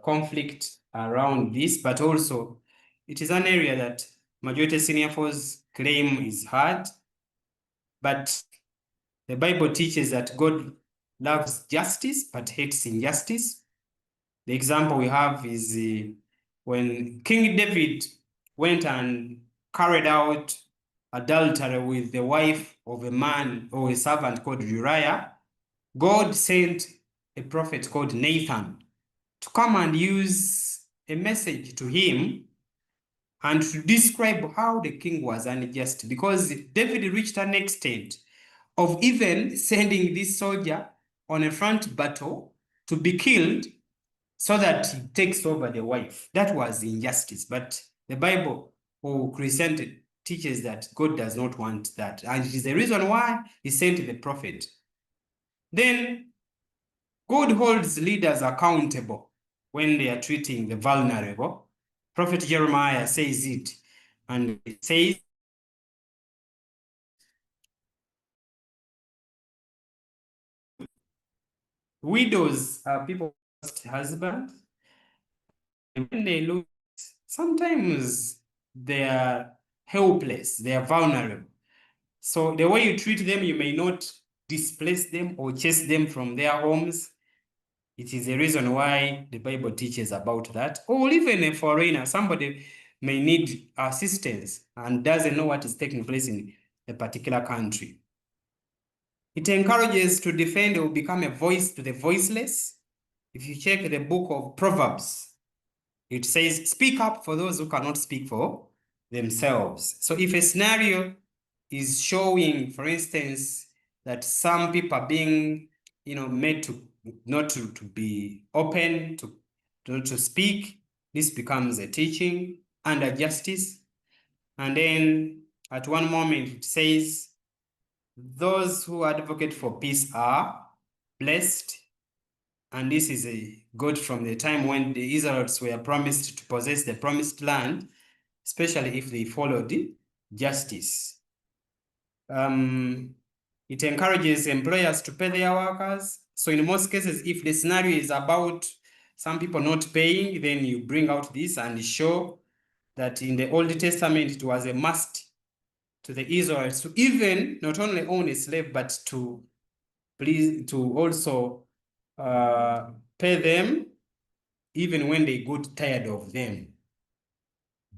conflict around this, but also it is an area that majority senior force claim is hard, but the Bible teaches that God loves justice but hates injustice. The example we have is when King David went and carried out adultery with the wife of a man or a servant called Uriah, God sent a prophet called Nathan to come and use a message to him and to describe how the king was unjust, because David reached an extent of even sending this soldier on a front battle to be killed so that he takes over the wife. That was injustice. But the Bible or Christianity teaches that God does not want that. And it is the reason why he sent the prophet. Then God holds leaders accountable when they are treating the vulnerable. Prophet Jeremiah says it, and it says, widows are people who lost husbands. And when they lose, sometimes they are helpless, they are vulnerable. So the way you treat them, you may not displace them or chase them from their homes. It is the reason why the Bible teaches about that. Or even a foreigner, somebody may need assistance and doesn't know what is taking place in a particular country. It encourages to defend or become a voice to the voiceless. If you check the book of Proverbs, it says, speak up for those who cannot speak for themselves. So if a scenario is showing, for instance, that some people are being, made to not to be open, to speak, this becomes a teaching under justice. And then at one moment it says, those who advocate for peace are blessed. And this is a good from the time when the Israelites were promised to possess the promised land, especially if they followed justice. It encourages employers to pay their workers. So in most cases, if the scenario is about some people not paying, then you bring out this and show that in the Old Testament, it was a must to the Israelites to even not only own a slave, but to also pay them even when they got tired of them.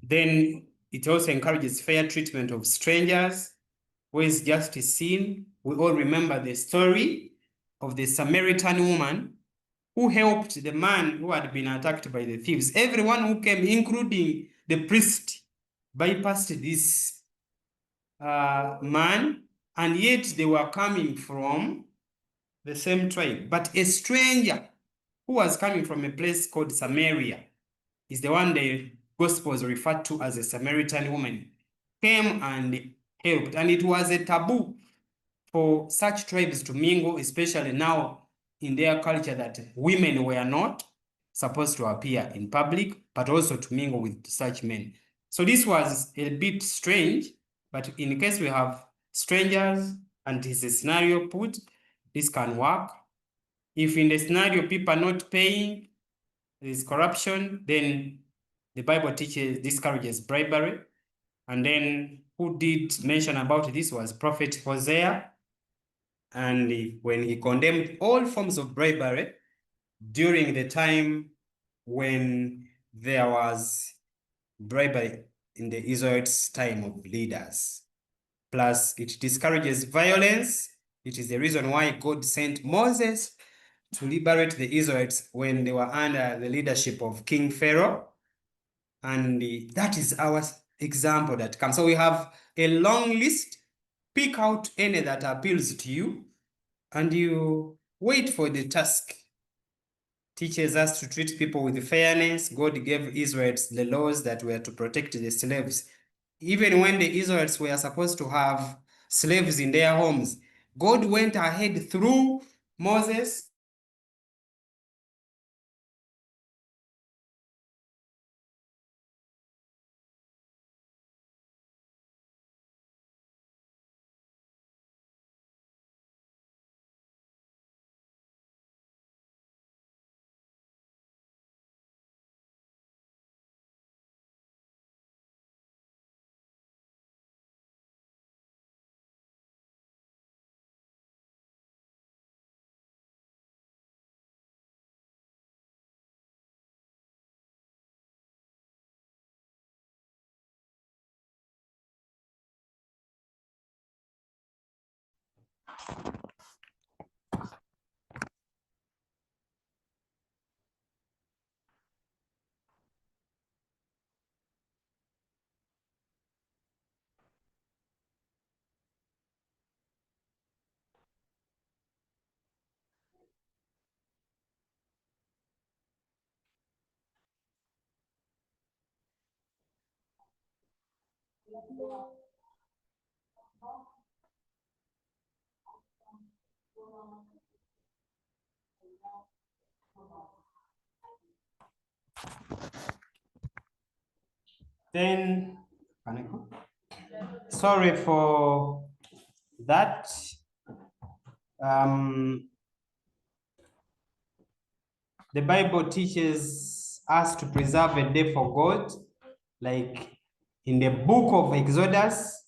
Then it also encourages fair treatment of strangers. Where is justice seen? We all remember the story of the Samaritan woman who helped the man who had been attacked by the thieves. Everyone who came, including the priest, bypassed this man, and yet they were coming from the same tribe. But a stranger who was coming from a place called Samaria is the one the Gospels referred to as a Samaritan woman, came and helped. And it was a taboo for such tribes to mingle, especially now in their culture, that women were not supposed to appear in public, but also to mingle with such men. So this was a bit strange, but in case we have strangers and it's a scenario put, this can work. If in the scenario people are not paying, there is corruption, then the Bible discourages bribery. And then who did mention about this was Prophet Hosea. And when he condemned all forms of bribery during the time when there was bribery in the Israelites' time of leaders. Plus, it discourages violence. It is the reason why God sent Moses to liberate the Israelites when they were under the leadership of King Pharaoh. And that is our example that comes. So we have a long list. Pick out any that appeals to you, and you wait for the task. Teaches us to treat people with fairness. God gave Israelites the laws that were to protect the slaves. Even when the Israelites were supposed to have slaves in their homes, God went ahead through Moses Then, sorry for that. The Bible teaches us to preserve a day for God. Like in the book of Exodus,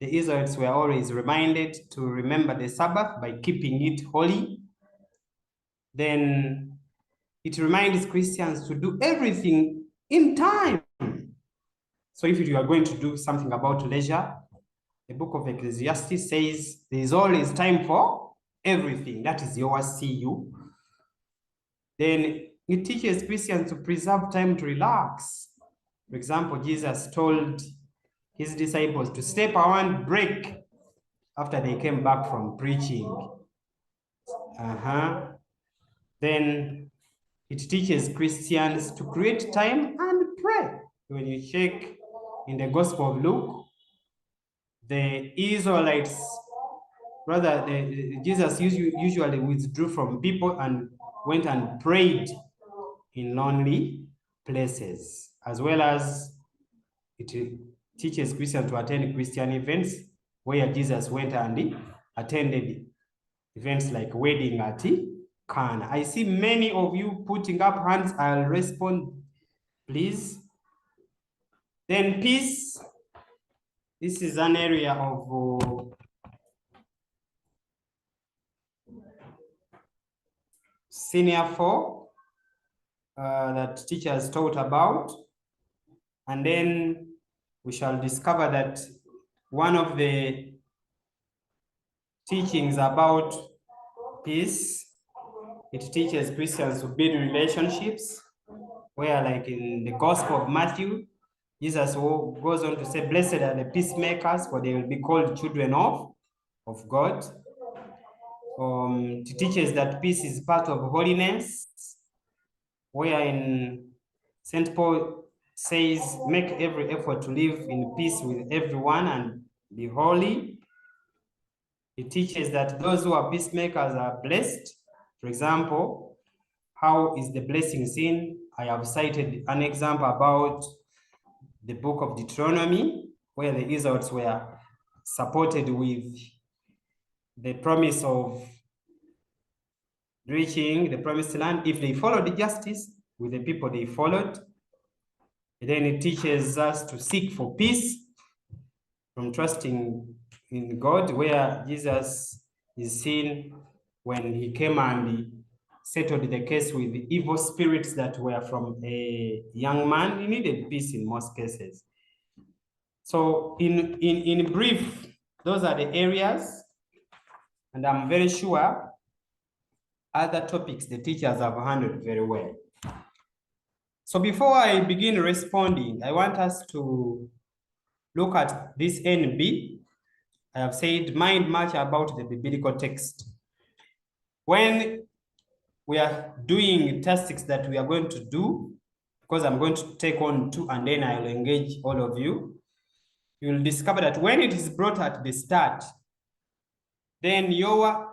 the Israelites were always reminded to remember the Sabbath by keeping it holy. Then it reminds Christians to do everything in time. So if you are going to do something about leisure, the book of Ecclesiastes says there is always time for everything. That is your CU. Then it teaches Christians to preserve time to relax. For example, Jesus told his disciples to step around break after they came back from preaching. Then it teaches Christians to create time and pray. When you check in the Gospel of Luke, the Israelites, rather, Jesus usually withdrew from people and went and prayed in lonely places, as well as it teaches Christians to attend Christian events where Jesus went and attended events like wedding at Cana. I see many of you putting up hands. I'll respond, please. Then peace. This is an area of senior 4 that teachers taught about. And then we shall discover that one of the teachings about peace, it teaches Christians to build relationships, where like in the Gospel of Matthew, Jesus goes on to say, blessed are the peacemakers, for they will be called children of God. It teaches that peace is part of holiness, where in St. Paul says, make every effort to live in peace with everyone and be holy. It teaches that those who are peacemakers are blessed. For example, how is the blessing seen? I have cited an example about the book of Deuteronomy, where the Israelites were supported with the promise of reaching the promised land if they followed the justice with the people they followed. And then it teaches us to seek for peace from trusting in God, where Jesus is seen when he came and he settled the case with the evil spirits that were from a young man. He needed peace in most cases. So in brief, those are the areas, and I'm very sure other topics the teachers have handled very well. So before I begin responding, I want us to look at this NB. I have said mind much about the biblical text. When we are doing tasks that we are going to do, because I'm going to take on 2 and then I'll engage all of you, you'll discover that when it is brought at the start, then your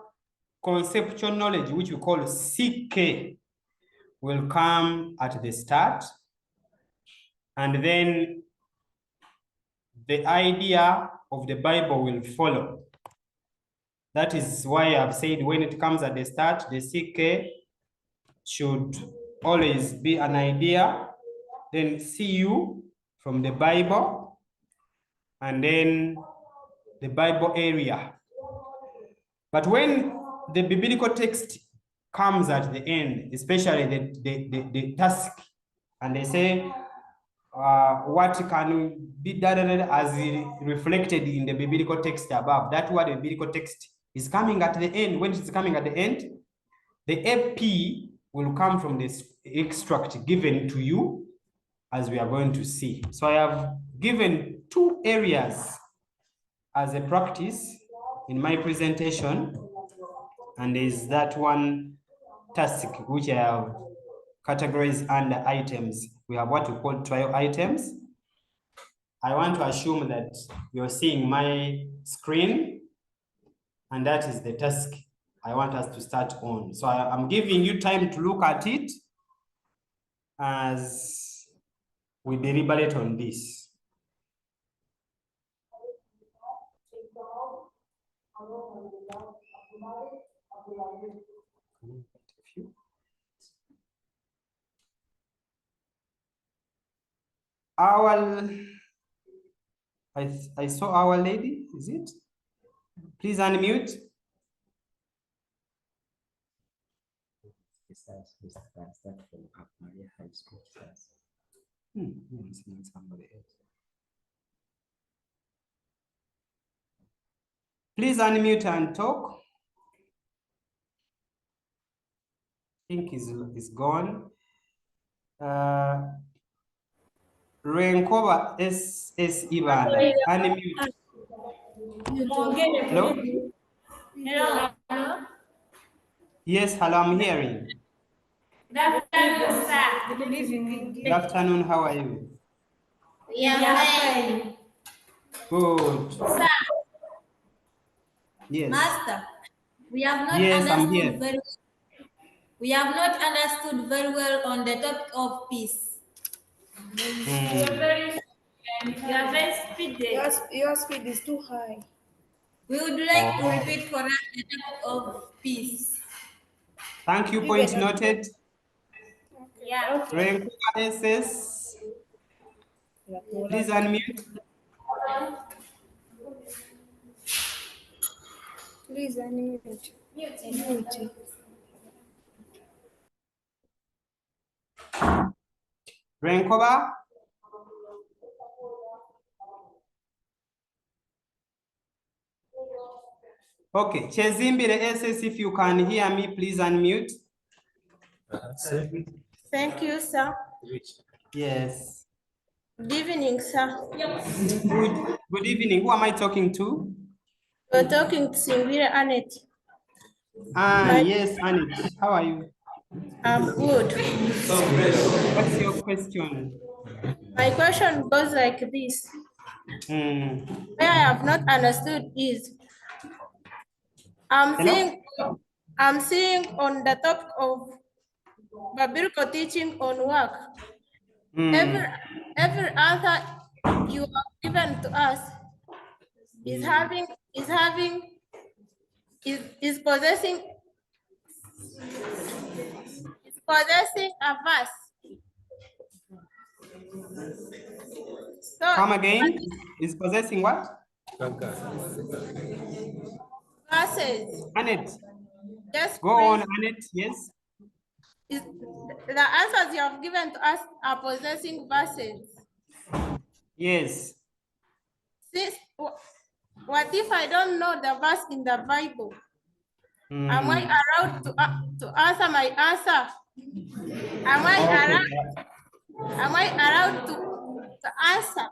conceptual knowledge, which we call CK, will come at the start. And then the idea of the Bible will follow. That is why I've said when it comes at the start, the CK should always be an idea, then CU from the Bible, and then the Bible area. But when the biblical text comes at the end, especially the task, and they say, what can be done as reflected in the biblical text above. That's what the biblical text is coming at the end. When it's coming at the end, the AP will come from this extract given to you, as we are going to see. So I have given 2 areas as a practice in my presentation, and there's that one task which I have categorized under items. We have what we call trial items. I want to assume that you're seeing my screen, and that is the task I want us to start on. So I'm giving you time to look at it as we deliberate on this. I saw our lady, is it? Please unmute. Somebody else. Please unmute and talk. I think is gone. Renkova S Ibanda. Unmute. Hello? Hello. Yes, hello, I'm hearing. Good afternoon, sir. Good evening. Good afternoon, how are you? We are fine. Good. Sir, Yes. Master, we have not Yes, I'm here. understood very we have not understood very well on the topic of peace. You are very speedy. Your speed is too high. We would like to repeat for us the topic of peace. Thank you, point noted. Yeah. Renkova SS. Please unmute. Please unmute. Unmute. Renkova. Okay, Chezimbire SS, if you can hear me, please unmute. Thank you, sir. Yes. Good evening, sir. Good evening. Who am I talking to? You're talking to Singira Annette. Yes, Annette. How are you? I'm good. What's your question? My question goes like this. Hmm. Where I have not understood is I'm seeing on the topic of biblical teaching on work. Hmm. Every answer you have given to us is possessing a verse. So Come again. Is possessing what? verses. Annette. Yes, Go please. on, Annette. Yes. The answers you have given to us are possessing verses. Yes. What if I don't know the verse in the Bible? Am I allowed to answer my answer? Am I allowed to answer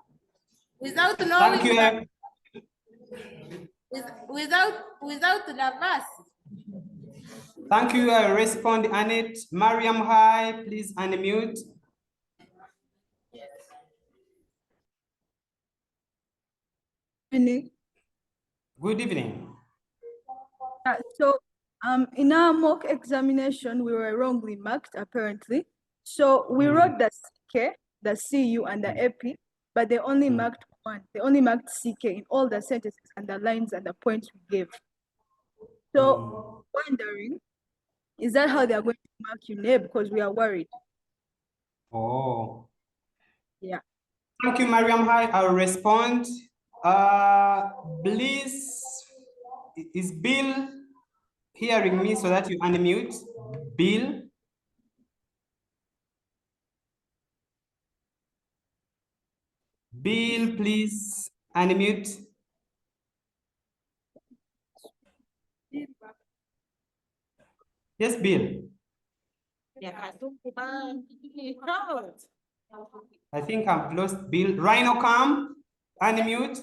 without knowing Thank you. without the verse? Thank you. Respond, Annette. Mariam, hi. Please unmute. Good evening. So in our mock examination, we were wrongly marked, apparently. So we wrote the CK, the CU, and the AP, but they only marked one. They only marked CK in all the sentences and the lines and the points we gave. So wondering, is that how they are going to mark you, Neb? Because we are worried. Oh. Yeah. Thank you, Mariam. Hi. I'll respond. Please, is Bill hearing me so that you unmute? Bill? Bill, please unmute. Yes, Bill. I think I've lost Bill. Rhino, come. Unmute.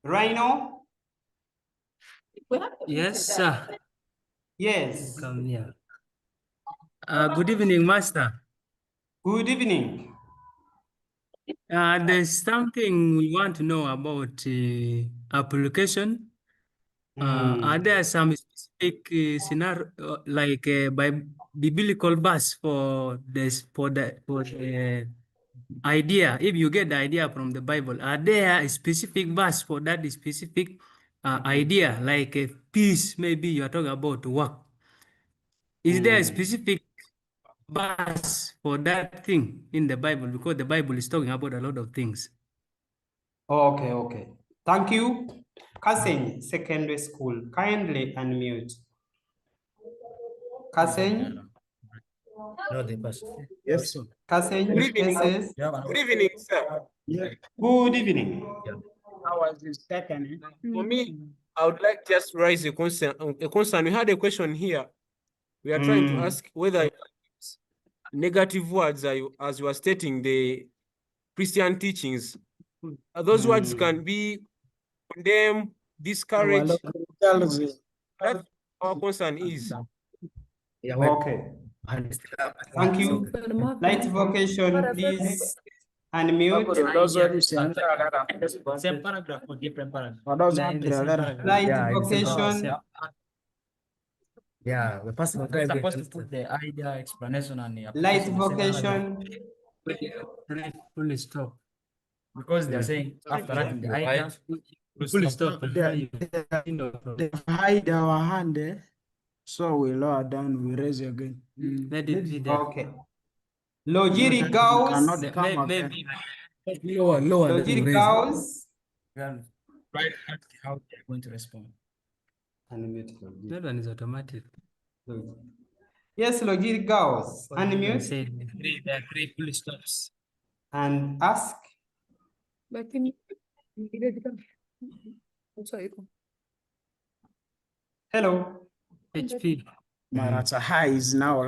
Rhino. Yes, sir. Yes. Come here. Good evening, Master. Good evening. There's something we want to know about application. Are there some specific scenario like by biblical verse for this for the idea? If you get the idea from the Bible, are there a specific verse for that specific idea, like peace? Maybe you are talking about work. Is there a specific verse for that thing in the Bible? Because the Bible is talking about a lot of things. Okay, okay. Thank you. Kasenyi Secondary School, kindly unmute. Kasenyi? Yes. Kasenyi, Good evening. SS. Good evening, sir. Good evening. How was this second? For me, I would like just to raise a concern. We had a question here. We are trying to ask whether negative words as you are stating the Christian teachings. Those words can be condemned, discouraged. That's our concern is. Okay. Thank you. Light vocation, please unmute. Same paragraph or different paragraph? Light vocation. Yeah, we're supposed to put the idea, explanation, and the Light application in the same paragraph. vocation. Fully stop. Because they're saying after writing the idea, Fully stop. They hide our hand there, so we lower down, we raise again. Let it be there. Okay. Logiri Gauss. Maybe lower. Logiri Gauss. right how they're going to respond. Unmute Logiri. That one is automatic. Yes, Logiri Gauss. Unmute Say there are three full stops. and ask. Hello. HP. Marata High is now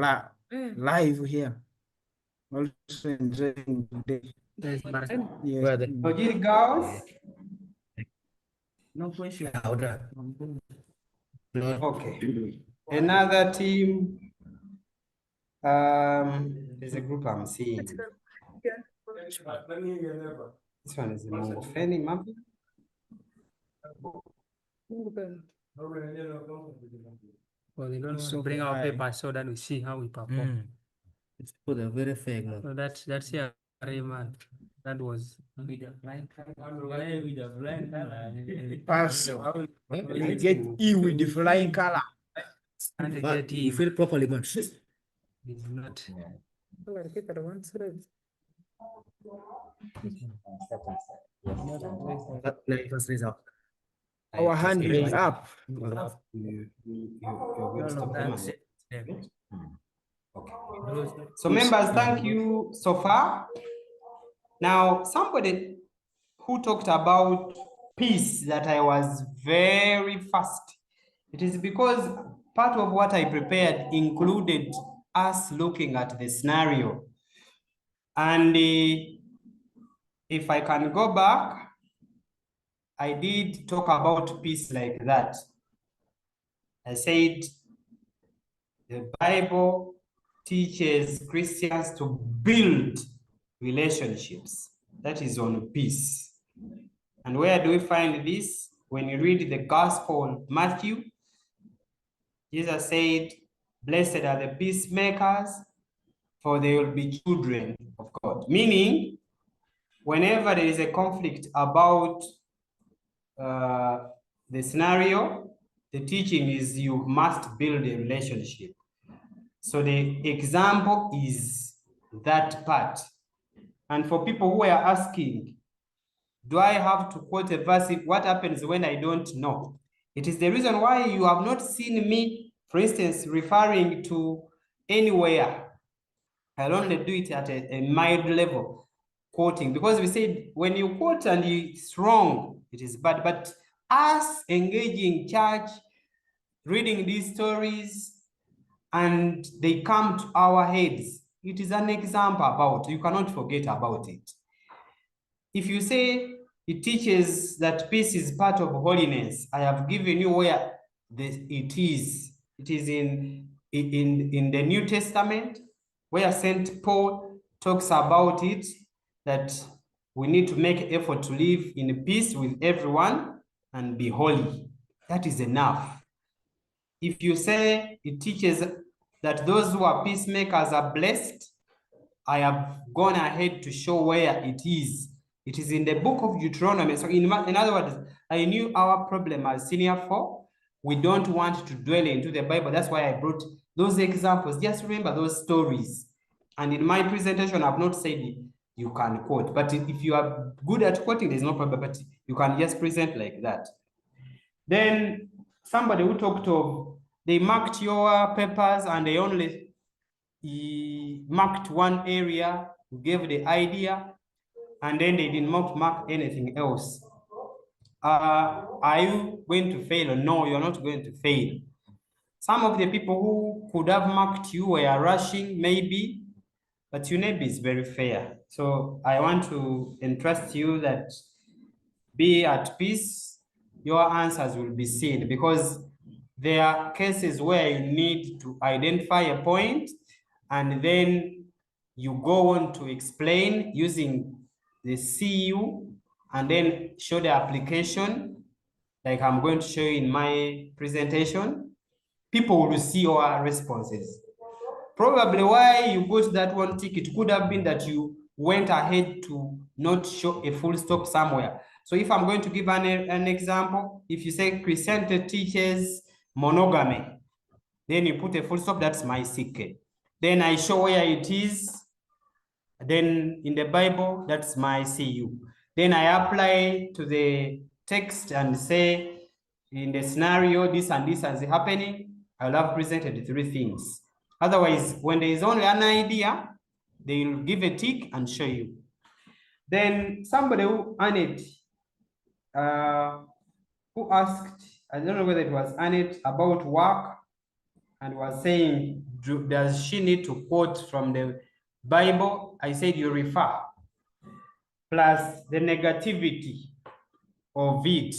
live here. Also enjoying the day. There's Yes. Logiri Gauss. No question. Okay. Another team. There's a group I'm seeing. This one is Mongofeni Mapi. Well, they don't bring our paper so that we see how we perform. It's put a very fake. So that's yeah, man. That was You get E with the flying color. and But get you feel properly, but it's not. Our hand is up. You're going to stop them. Okay. So members, thank you so far. Now, somebody who talked about peace that I was very fast. It is because part of what I prepared included us looking at the scenario. And if I can go back, I did talk about peace like that. I said the Bible teaches Christians to build relationships. That is on peace. And where do we find this? When you read the Gospel of Matthew, Jesus said, "Blessed are the peacemakers, for they will be children of God." Meaning, whenever there is a conflict about the scenario, the teaching is you must build a relationship. So the example is that part. And for people who are asking, do I have to quote a verse? What happens when I don't know? It is the reason why you have not seen me, for instance, referring to anywhere. I'll only do it at a mild level, quoting, because we said when you quote and it's wrong, it is bad. But us engaging church, reading these stories and they come to our heads, it is an example about, you cannot forget about it. If you say it teaches that peace is part of holiness, I have given you where it is. It is in the New Testament, where St. Paul talks about it, that we need to make effort to live in peace with everyone and be holy. That is enough. If you say it teaches that those who are peacemakers are blessed, I have gone ahead to show where it is. It is in the book of Deuteronomy. So in other words, I knew our problem as senior 4. We don't want to dwell into the Bible. That's why I brought those examples. Just remember those stories. And in my presentation, I've not said you can quote. But if you are good at quoting, there's no problem. But you can just present like that. Then somebody who talked of, they marked your papers and they only marked one area, gave the idea, and then they did not mark anything else. Are you going to fail? No, you're not going to fail. Some of the people who could have marked you were rushing, maybe, but your name is very fair. So I want to entrust you that be at peace. Your answers will be seen, because there are cases where you need to identify a point and then you go on to explain using the CU and then show the application, like I'm going to show you in my presentation. People will see your responses. Probably why you got that one tick, it could have been that you went ahead to not show a full stop somewhere. So if I'm going to give an example, if you say Christianity teaches monogamy, then you put a full stop, that's my CK. Then I show where it is. Then in the Bible, that's my CU. Then I apply to the text and say, in the scenario, this and this is happening. I'll have presented 3 things. Otherwise, when there is only an idea, they will give a tick and show you. Then somebody who Annette, who asked, I don't know whether it was Annette, about work, and was saying, does she need to quote from the Bible? I said you refer, plus the negativity of it.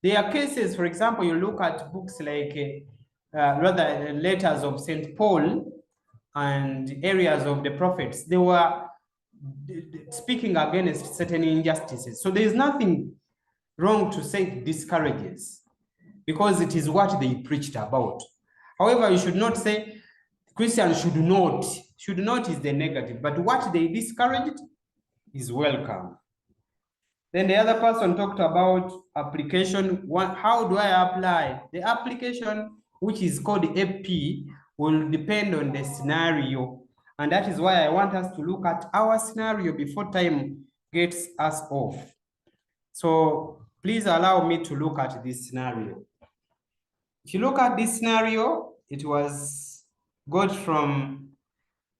There are cases, for example, you look at books like, rather letters of St. Paul and areas of the prophets, they were speaking against certain injustices. So there is nothing wrong to say it discourages, because it is what they preached about. However, you should not say Christians should not. Should not is the negative, but what they discouraged is welcome. Then the other person talked about application. How do I apply? The application, which is called AP, will depend on the scenario. And that is why I want us to look at our scenario before time gets us off. So please allow me to look at this scenario. If you look at this scenario, it was got from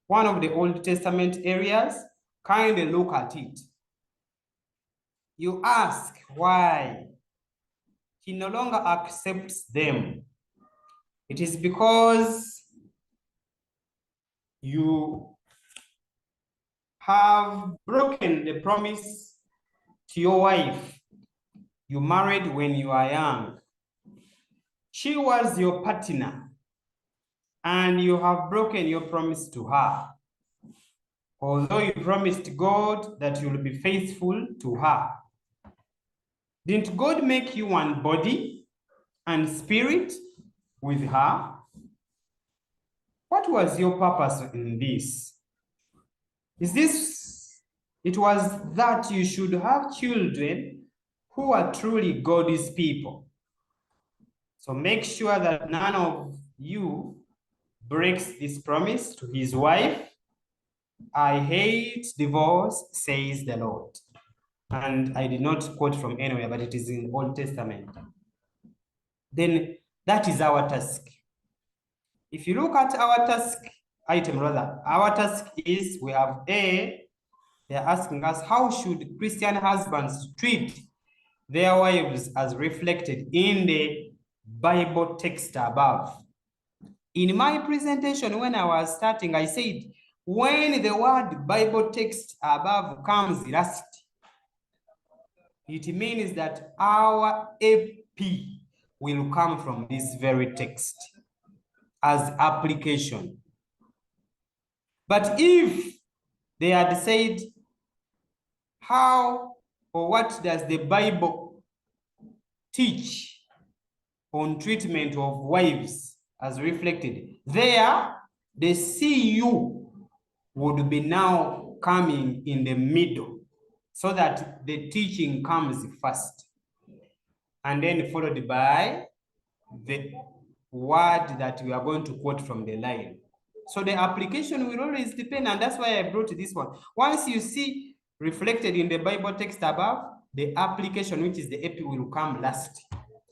one of the Old Testament areas. Kindly look at it. You ask why he no longer accepts them. It is because you have broken the promise to your wife. You married when you are young. She was your partner, and you have broken your promise to her. Although you promised God that you will be faithful to her. Didn't God make you one body and spirit with her? What was your purpose in this? It was that you should have children who are truly God's people. So make sure that none of you breaks this promise to his wife. I hate divorce, says the Lord. And I did not quote from anywhere, but it is in the Old Testament. Then that is our task. If you look at our task item, rather, our task is, we have A, they're asking us, how should Christian husbands treat their wives as reflected in the Bible text above. In my presentation, when I was starting, I said, when the word Bible text above comes last, it means that our AP will come from this very text as application. But if they had said, how or what does the Bible teach on treatment of wives as reflected, there the CU would be now coming in the middle so that the teaching comes first and then followed by the word that we are going to quote from the line. So the application will always depend, and that's why I brought this one. Once you see reflected in the Bible text above, the application, which is the AP, will come last.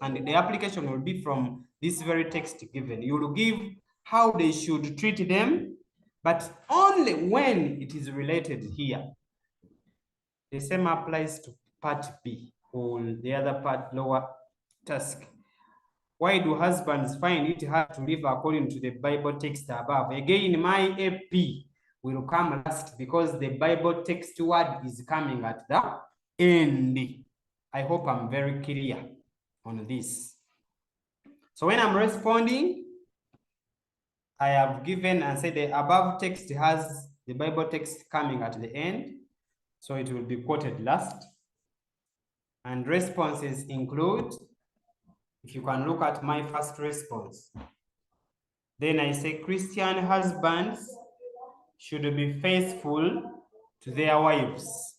And the application will be from this very text given. You will give how they should treat them, but only when it is related here. The same applies to part B, or the other part, lower task. Why do husbands find it hard to live according to the Bible text above? Again, my AP will come last because the Bible text word is coming at the end. I hope I'm very clear on this. So when I'm responding, I have given and said the above text has the Bible text coming at the end, so it will be quoted last. And responses include, if you can look at my first response, then I say Christian husbands should be faithful to their wives.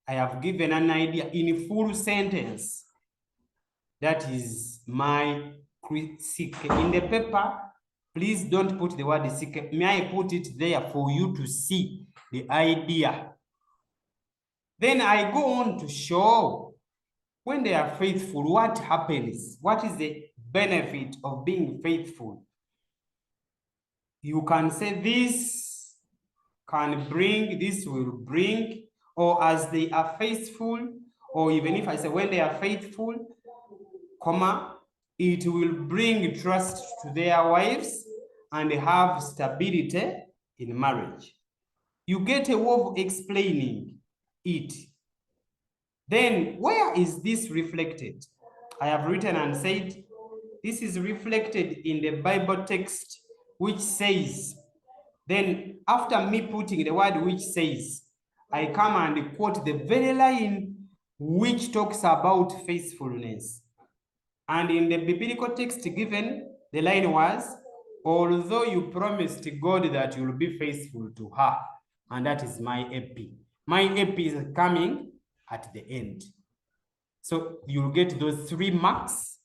I have given an idea in full sentence. That is my critique. In the paper, please don't put the word seek. May I put it there for you to see the idea? Then I go on to show when they are faithful, what happens? What is the benefit of being faithful? You can say this can bring, this will bring, or as they are faithful, or even if I say when they are faithful, comma, it will bring trust to their wives and have stability in marriage. You get a way of explaining it. Then where is this reflected? I have written and said, this is reflected in the Bible text, which says, then after me putting the word which says, I come and quote the very line which talks about faithfulness. And in the biblical text given, the line was, although you promised God that you will be faithful to her, and that is my AP. My AP is coming at the end. So you'll get those 3 marks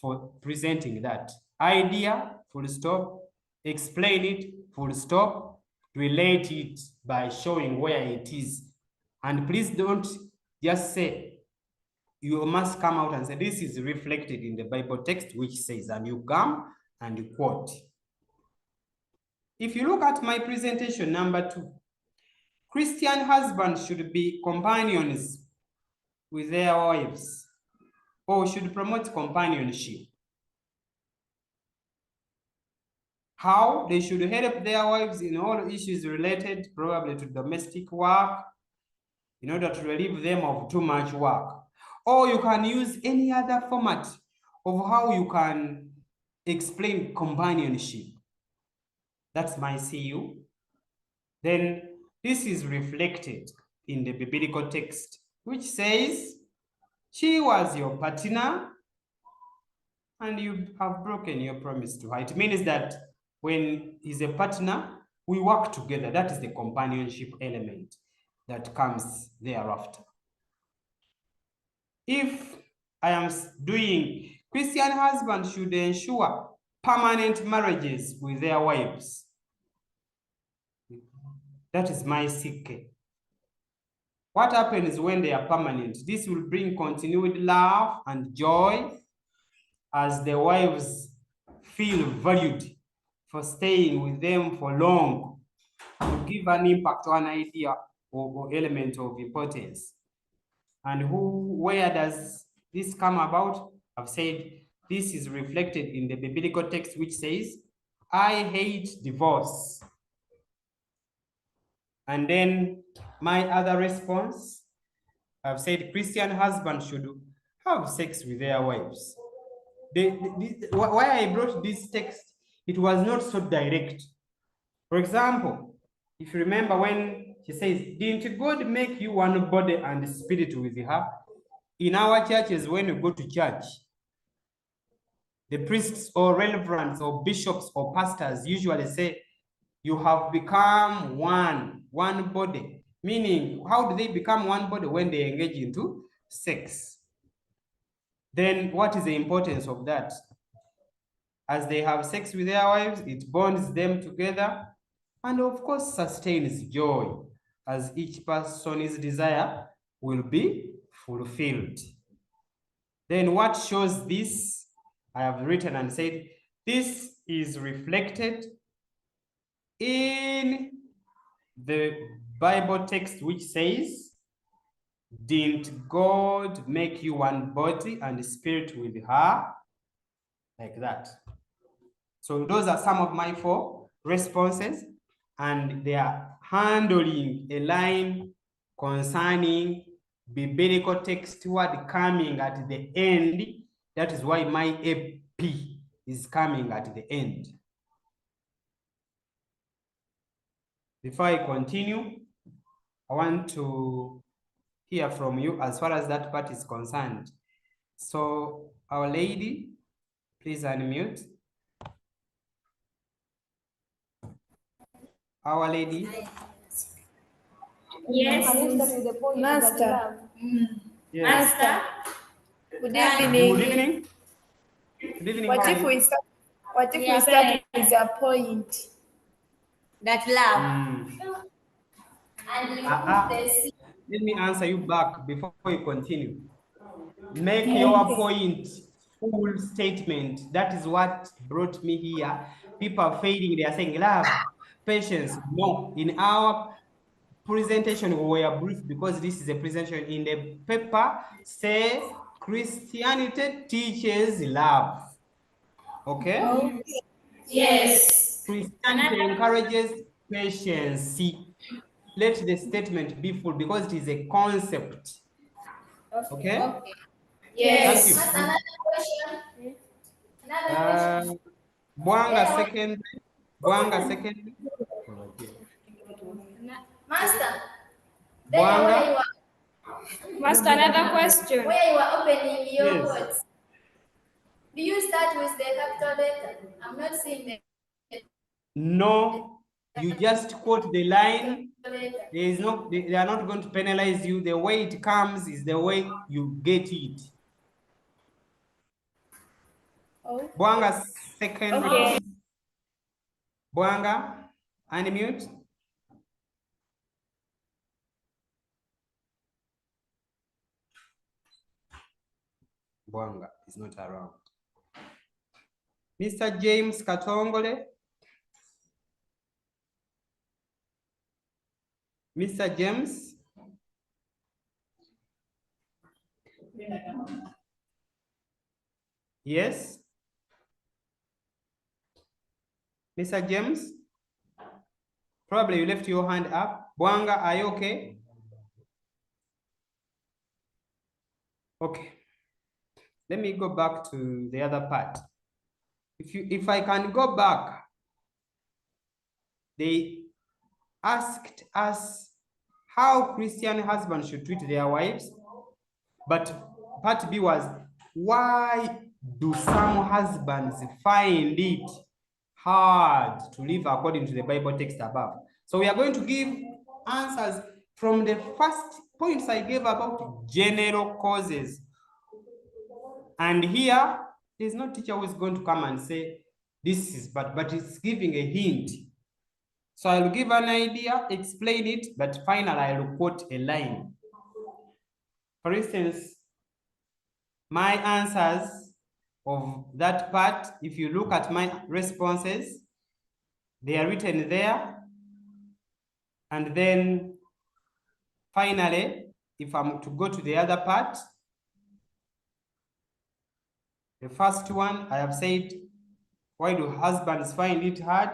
for presenting that. Idea, full stop. Explain it, full stop. Relate it by showing where it is. And please don't just say, you must come out and say, this is reflected in the Bible text, which says, and you come and you quote. If you look at my presentation number 2, Christian husbands should be companions with their wives, or should promote companionship. How? They should help their wives in all issues related probably to domestic work in order to relieve them of too much work. Or you can use any other format of how you can explain companionship. That's my CU. Then this is reflected in the biblical text, which says, she was your partner and you have broken your promise to her. It means that when he's a partner, we work together. That is the companionship element that comes thereafter. If I am doing, Christian husbands should ensure permanent marriages with their wives. That is my CK. What happens when they are permanent? This will bring continued love and joy as the wives feel valued for staying with them for long, to give an impact or an idea or element of importance. And where does this come about? I've said this is reflected in the biblical text which says, I hate divorce. And then my other response, I've said Christian husbands should have sex with their wives. Why I brought this text, it was not so direct. For example, if you remember when she says, didn't God make you one body and spirit with her? In our churches, when you go to church, the priests or reverends or bishops or pastors usually say, you have become one body. Meaning, how do they become one body? When they engage into sex. Then what is the importance of that? As they have sex with their wives, it bonds them together and of course sustains joy as each person's desire will be fulfilled. Then what shows this? I have written and said, this is reflected in the Bible text which says, didn't God make you one body and spirit with her? Like that. So those are some of my 4 responses, and they are handling a line concerning biblical text word coming at the end. That is why my AP is coming at the end. Before I continue, I want to hear from you as far as that part is concerned. So, Our Lady, please unmute. Our Lady. Yes, Master. Yes. Master. Good evening. Good evening. Good evening. What if we start? What if we start with a point? That love. Let me answer you back before you continue. Make your point full statement. That is what brought me here. People are fading. They are saying love, patience. No, in our presentation we were brief because this is a presentation. In the paper, say Christianity teaches love. Okay? Yes. Christianity encourages patience. Let the statement be full because it is a concept. Okay? Yes. Thank you. Another question. Bwanga second. Bwanga second. Master. Bwanga. Master, another question. Where you are opening your Yes. words. Do you start with the capital letter? I'm not seeing the No, you just quote the line. letter. There is no, they are not going to penalize you. The way it comes is the way you get it. Oh. Bwanga second. Okay. Bwanga, unmute. Bwanga is not around. Mr. James Katongole. Mr. James. Yes. Mr. James. Probably you left your hand up. Bwanga, are you okay? Okay. Let me go back to the other part. If I can go back, they asked us how Christian husbands should treat their wives, but part B was, why do some husbands find it hard to live according to the Bible text above? So we are going to give answers from the first points I gave about general causes. And here, there's no teacher who is going to come and say, this is, but it's giving a hint. So I'll give an idea, explain it, but finally I'll quote a line. For instance, my answers of that part, if you look at my responses, they are written there. And then finally, if I'm to go to the other part, The first one, I have said, why do husbands find it hard?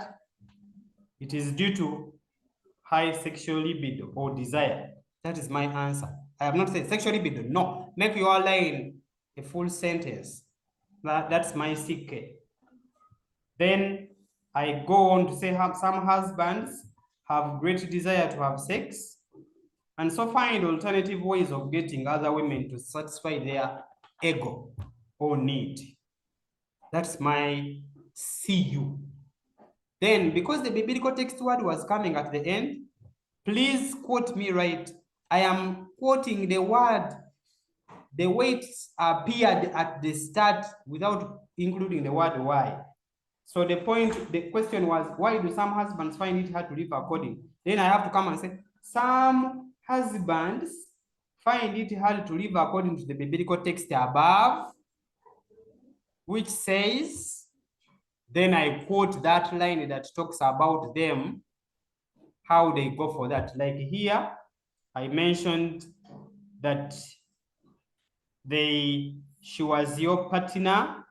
It is due to high sexual libido or desire. That is my answer. I have not said sexual libido. No, make your line a full sentence. That's my CK. Then I go on to say some husbands have great desire to have sex and so find alternative ways of getting other women to satisfy their ego or need. That's my CU. Then, because the biblical text word was coming at the end, please quote me right. I am quoting the word, the way it appeared at the start without including the word why. So the question was, why do some husbands find it hard to live according? Then I have to come and say, some husbands find it hard to live according to the biblical text above, which says, then I quote that line that talks about them, how they go for that. Like here, I mentioned that she was your partner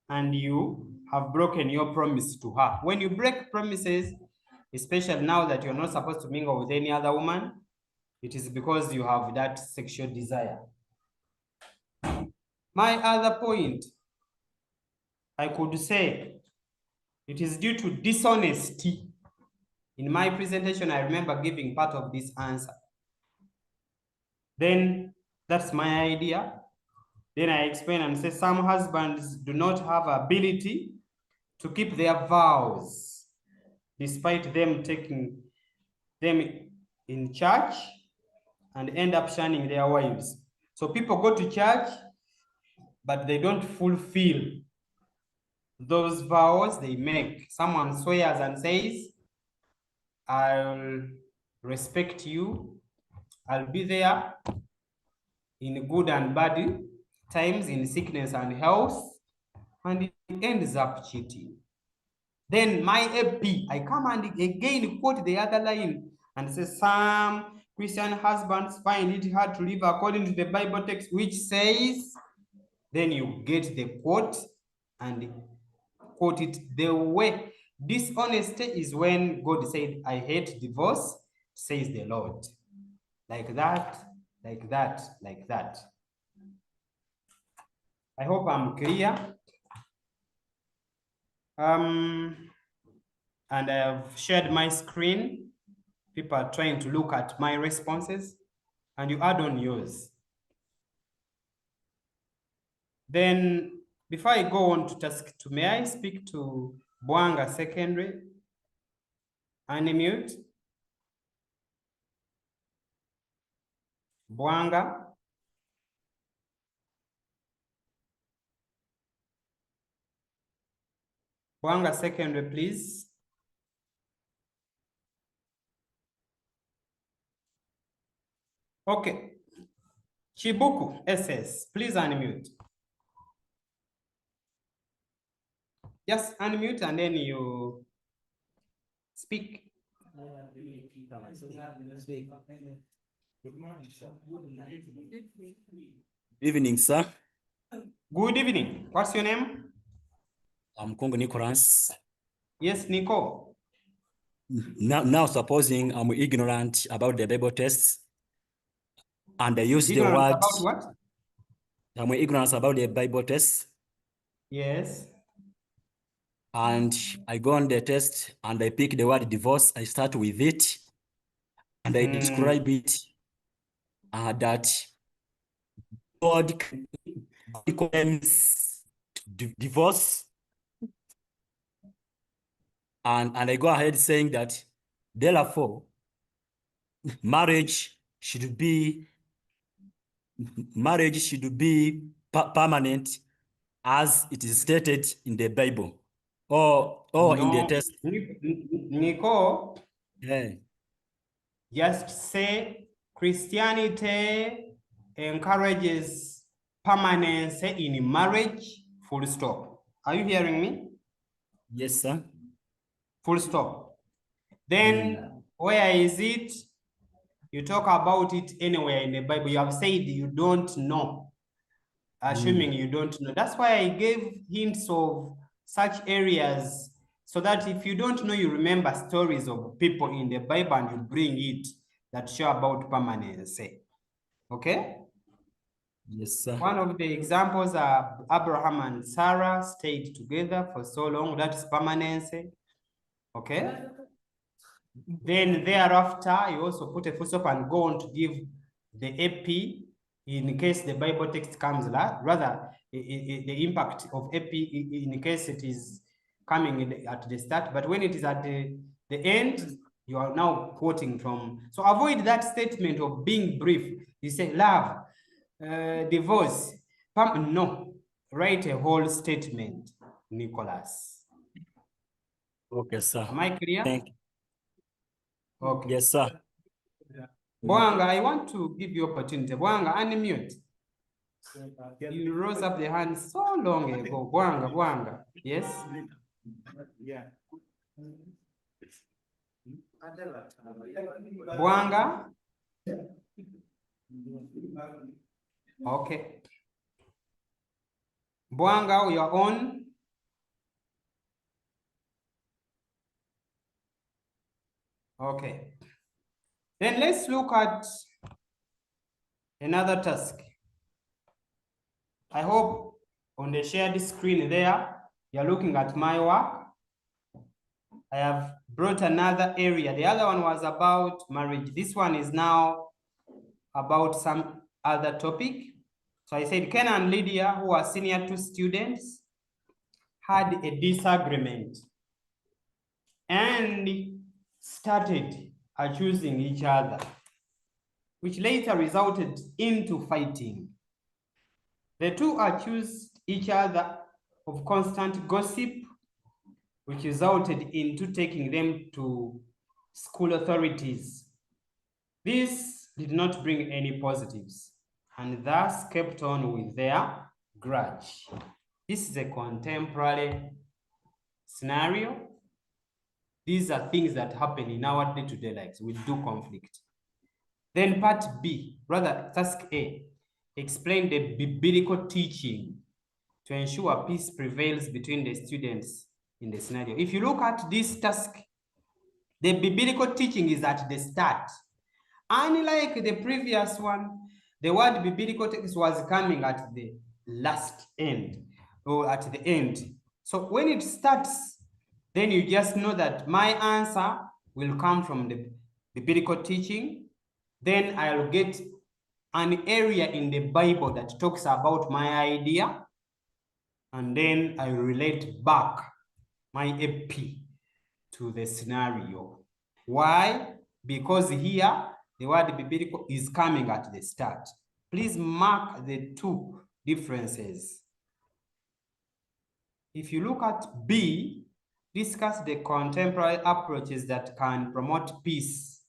and you have broken your promise to her. When you break promises, especially now that you're not supposed to mingle with any other woman, it is because you have that sexual desire. My other point, I could say, it is due to dishonesty. In my presentation, I remember giving part of this answer. Then that's my idea. Then I explain and say some husbands do not have ability to keep their vows, despite them taking them in church and end up shunning their wives. So people go to church, but they don't fulfill those vows they make. Someone swears and says, I'll respect you, I'll be there in good and bad times, in sickness and health, and it ends up cheating. Then my AP, I come and again quote the other line and say some Christian husbands find it hard to live according to the Bible text, which says, then you get the quote and quote it the way. Dishonesty is when God said, I hate divorce, says the Lord. Like that, like that, like that. I hope I'm clear. And I have shared my screen. People are trying to look at my responses, and you add on yours. Then, before I go on to task 2, may I speak to Bwanga Secondary? Unmute. Bwanga. Bwanga Secondary, please. Okay. Chibuku SS, please unmute. Just unmute and then you speak. Evening, sir. Good evening. What's your name? I'm Congo Nicholas. Yes, Nico. Now supposing I'm ignorant about the Bible tests, and I use Ignorant the word. about what? I'm ignorant about the Bible tests. Yes. And I go on the test and I pick the word divorce. I start with it and I describe it that God claims divorce. And I go ahead saying that, therefore, marriage should be permanent as it is stated in the Bible or no, in the text. Nico, yeah. Just say Christianity encourages permanence in marriage, full stop. Are you hearing me? Yes, sir. Full stop. Then where is it? You talk about it anywhere in the Bible. You have said you don't know. assuming you don't know. That's why I gave hints of such areas, so that if you don't know, you remember stories of people in the Bible and you bring it that show about permanency. Okay? Yes, sir. One of the examples are Abraham and Sarah stayed together for so long. That is permanency. Okay? Then thereafter, you also put a full stop and go on to give the AP in case the Bible text comes, rather the impact of AP in case it is coming at the start. But when it is at the end, you are now quoting from. So avoid that statement of being brief. You say love, divorce. No, write a whole statement, Nicholas. Okay, sir. Am I clear? Thank you. Okay. Yes, sir. Bwanga, I want to give you opportunity. Bwanga, unmute. You rose up the hand so long ago. Bwanga. Yes? Yeah. Bwanga? Okay. Bwanga, you're on. Okay. Then let's look at another task. I hope on the shared screen there, you're looking at my work. I have brought another area. The other one was about marriage. This one is now about some other topic. So I said Ken and Lydia, who are senior 2 students, had a disagreement and started accusing each other, which later resulted into fighting. The two accused each other of constant gossip, which resulted into taking them to school authorities. This did not bring any positives, and thus kept on with their grudge. This is a contemporary scenario. These are things that happen in our day-to-day lives. We do conflict. Then part B, rather task A, explain the biblical teaching to ensure peace prevails between the students in the scenario. If you look at this task, the biblical teaching is at the start. Unlike the previous one, the word biblical text was coming at the last end, or at the end. So when it starts, then you just know that my answer will come from the biblical teaching. Then I'll get an area in the Bible that talks about my idea, and then I relate back my AP to the scenario. Why? Because here the word biblical is coming at the start. Please mark the two differences. If you look at B, discuss the contemporary approaches that can promote peace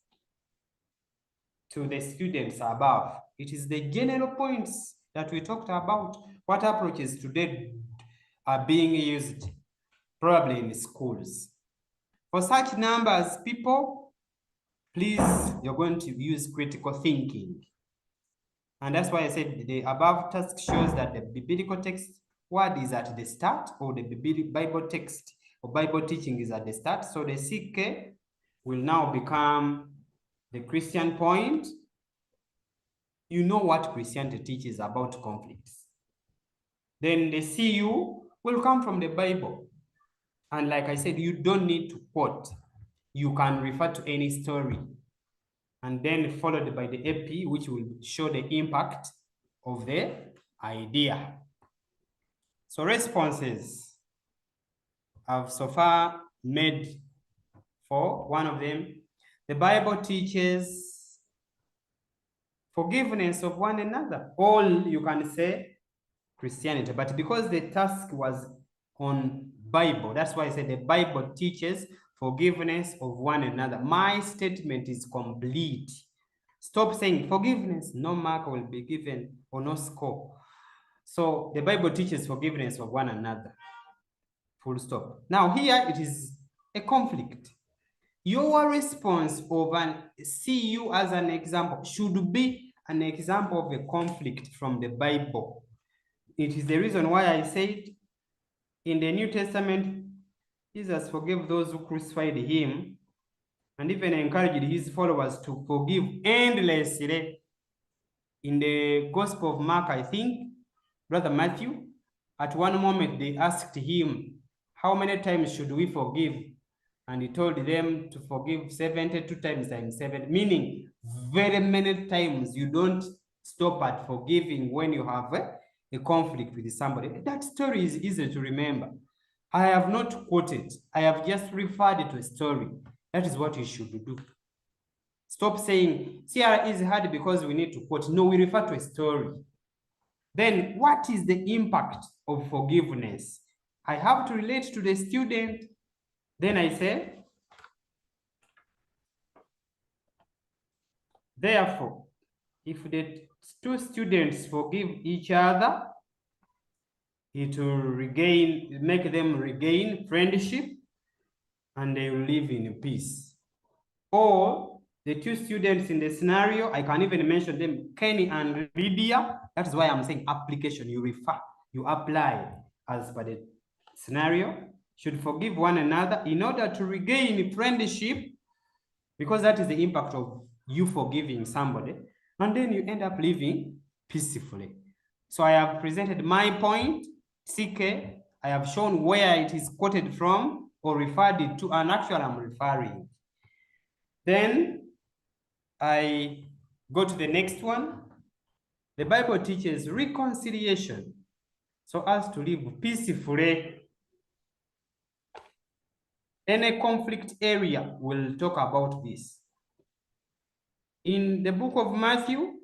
to the students above. It is the general points that we talked about. What approaches today are being used, probably in schools. For such numbers, people, please, you're going to use critical thinking. And that's why I said the above task shows that the biblical text word is at the start, or the Bible text or Bible teaching is at the start. So the CK will now become the Christian point. You know what Christianity teaches about conflicts. Then the CU will come from the Bible. And like I said, you don't need to quote. You can refer to any story. And then followed by the AP, which will show the impact of the idea. So responses I've so far made for one of them. The Bible teaches forgiveness of one another. All you can say Christianity, but because the task was on Bible, that's why I said the Bible teaches forgiveness of one another. My statement is complete. Stop saying forgiveness, no mark will be given or no score. So the Bible teaches forgiveness of one another. Full stop. Now here it is a conflict. Your response of an CU as an example should be an example of a conflict from the Bible. It is the reason why I said in the New Testament, Jesus forgave those who crucified him and even encouraged his followers to forgive endlessly. In the Gospel of Mark, I think, Brother Matthew, at one moment they asked him, how many times should we forgive? And he told them to forgive 72 times times 7, meaning very many times. You don't stop at forgiving when you have a conflict with somebody. That story is easy to remember. I have not quoted. I have just referred to a story. That is what you should do. Stop saying, CR is hard because we need to quote. No, we refer to a story. Then what is the impact of forgiveness? I have to relate to the student. Then I say, therefore, if the two students forgive each other, it will make them regain friendship and they will live in peace. Or the two students in the scenario, I can even mention them, Kenny and Lydia. That is why I'm saying application. You apply as per the scenario, should forgive one another in order to regain friendship, because that is the impact of you forgiving somebody, and then you end up living peacefully. So I have presented my point, CK. I have shown where it is quoted from or referred it to, and actually I'm referring. Then I go to the next one. The Bible teaches reconciliation so as to live peacefully. Any conflict area will talk about this. In the book of Matthew,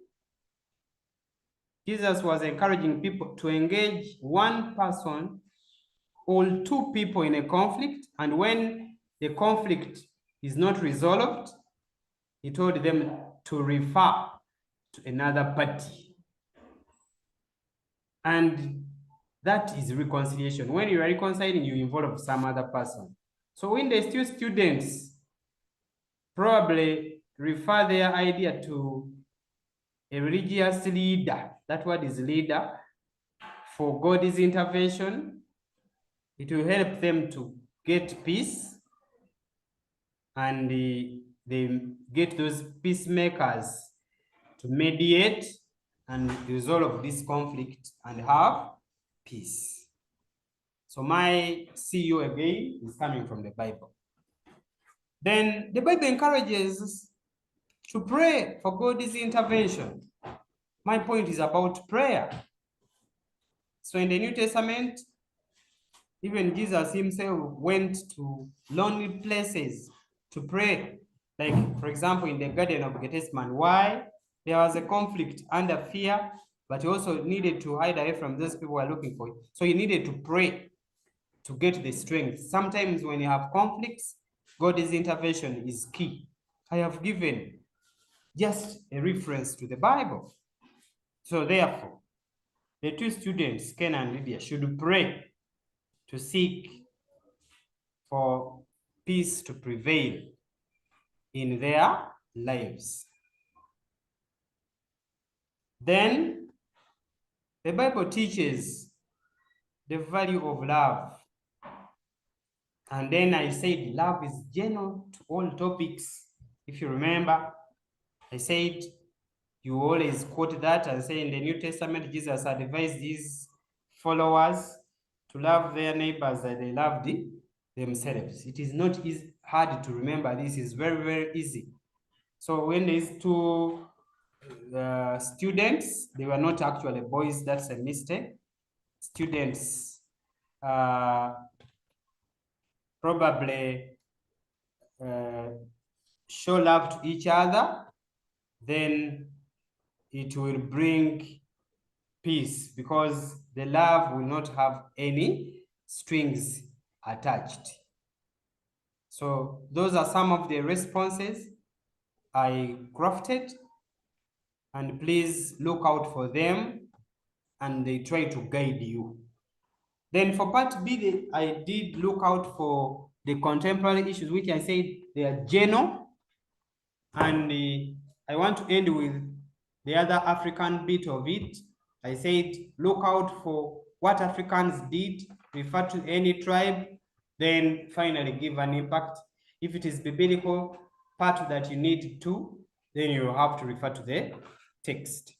Jesus was encouraging people to engage one person or two people in a conflict, and when the conflict is not resolved, he told them to refer to another party. And that is reconciliation. When you are reconciling, you involve some other person. So when the students probably refer their idea to a religious leader, that word is leader, for God's intervention, it will help them to get peace, and they get those peacemakers to mediate and resolve this conflict and have peace. So my CU again is coming from the Bible. Then the Bible encourages to pray for God's intervention. My point is about prayer. So in the New Testament, even Jesus himself went to lonely places to pray. Like, for example, in the Garden of Gethsemane. Why? There was a conflict under fear, but he also needed to hide away from those people who are looking for him. So he needed to pray to get the strength. Sometimes when you have conflicts, God's intervention is key. I have given just a reference to the Bible. So therefore, the two students, Ken and Lydia, should pray to seek for peace to prevail in their lives. Then the Bible teaches the value of love. And then I said love is general to all topics. If you remember, I said you always quote that and say in the New Testament, Jesus advised his followers to love their neighbors as they loved themselves. It is not hard to remember. This is very, very easy. So when these two students, they were not actually boys, that's a mistake. Students probably show love to each other, then it will bring peace, because the love will not have any strings attached. So those are some of the responses I crafted, and please look out for them and they try to guide you. Then for part B, I did look out for the contemporary issues, which I said they are general, and I want to end with the other African bit of it, I said, look out for what Africans did, refer to any tribe, then finally give an impact. If it is biblical part that you need to, then you have to refer to the text.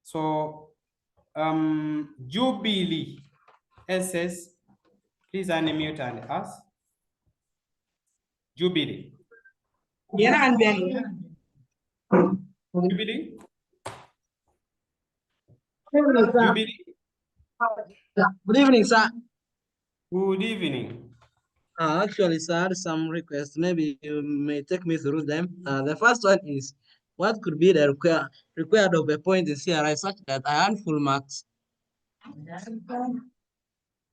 So, Jubilee, SS, please unmute and ask. Jubilee. Jubilee? Jubilee? Good evening, sir. Good evening. Actually, sir, I had some requests. Maybe you may take me through them. The first one is, what could be the required of a point in CRI such that I earn full marks?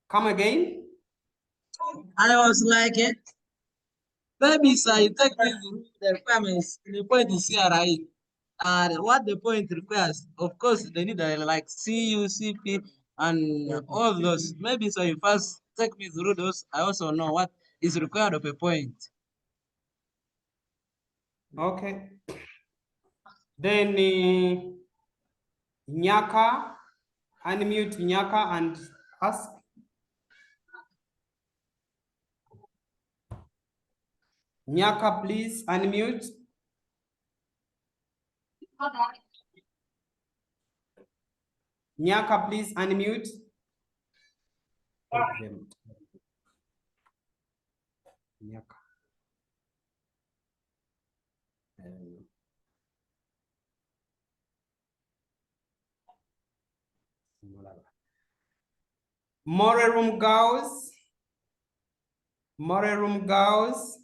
Come again? I was like, maybe, sir, you take me through the requirements, the point in CRI, and what the point requires. Of course, they need like CU, CP, and all those. Maybe, so you first take me through those. I also know what is required of a point. Okay. Then Nyaka, unmute Nyaka and ask. Nyaka, please unmute. Nyaka, please unmute. Nyaka. More room girls. More room girls.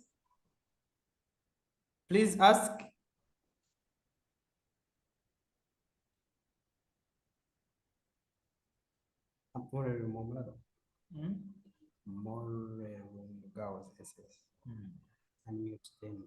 Please ask. More room girls. SS. Unmute them.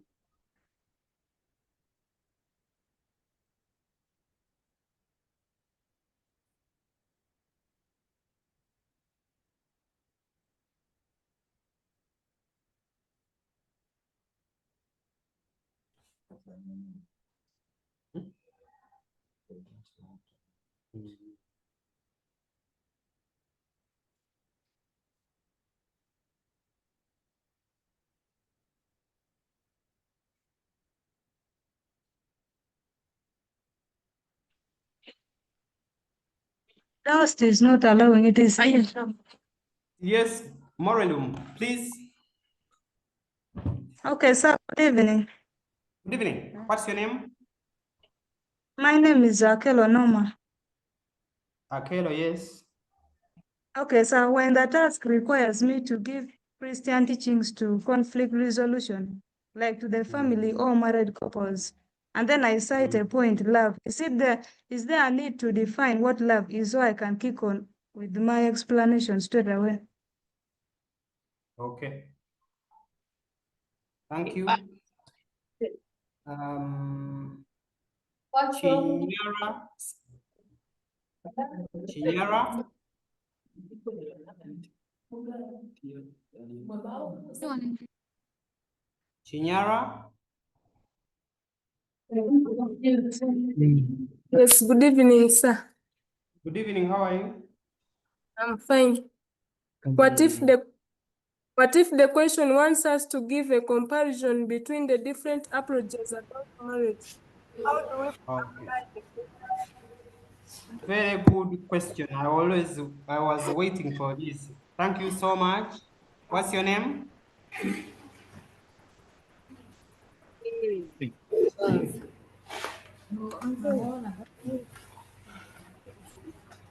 Dust is not allowing it is. Yes, Morelum, please. Okay, sir. Good evening. Good evening. What's your name? My name is Akelo Noma. Akelo, yes. Okay, so when the task requires me to give Christian teachings to conflict resolution, like to the family or married couples, and then I cite a point, love. Is there a need to define what love is so I can kick on with my explanation straight away? Okay. Thank you. Chinyara. Chinyara. Chinyara. Yes, good evening, sir. Good evening, how are you? I'm fine. What if the question wants us to give a comparison between the different approaches about marriage? How do we Okay. Very good question. I was waiting for this. Thank you so much. What's your name?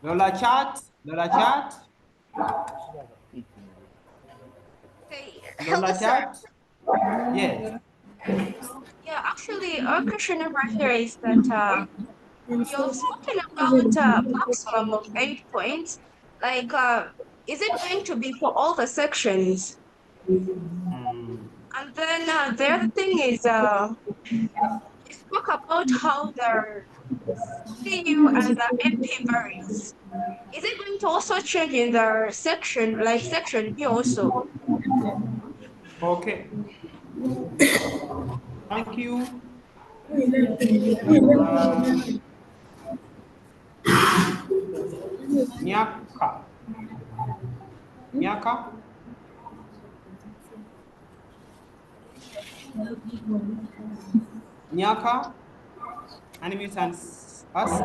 Lola Chat? Lola Chat? Hello, Lola sir. Chat? Yes. Yeah, actually, our question over here is that you've spoken about maximum of 8 points. Like, is it going to be for all the sections? And then the other thing is, you spoke about how the CU and the MP varies. Is it going to also change in the section, like section B also? Okay. Thank you. Nyaka. Nyaka. Nyaka. Unmute and ask.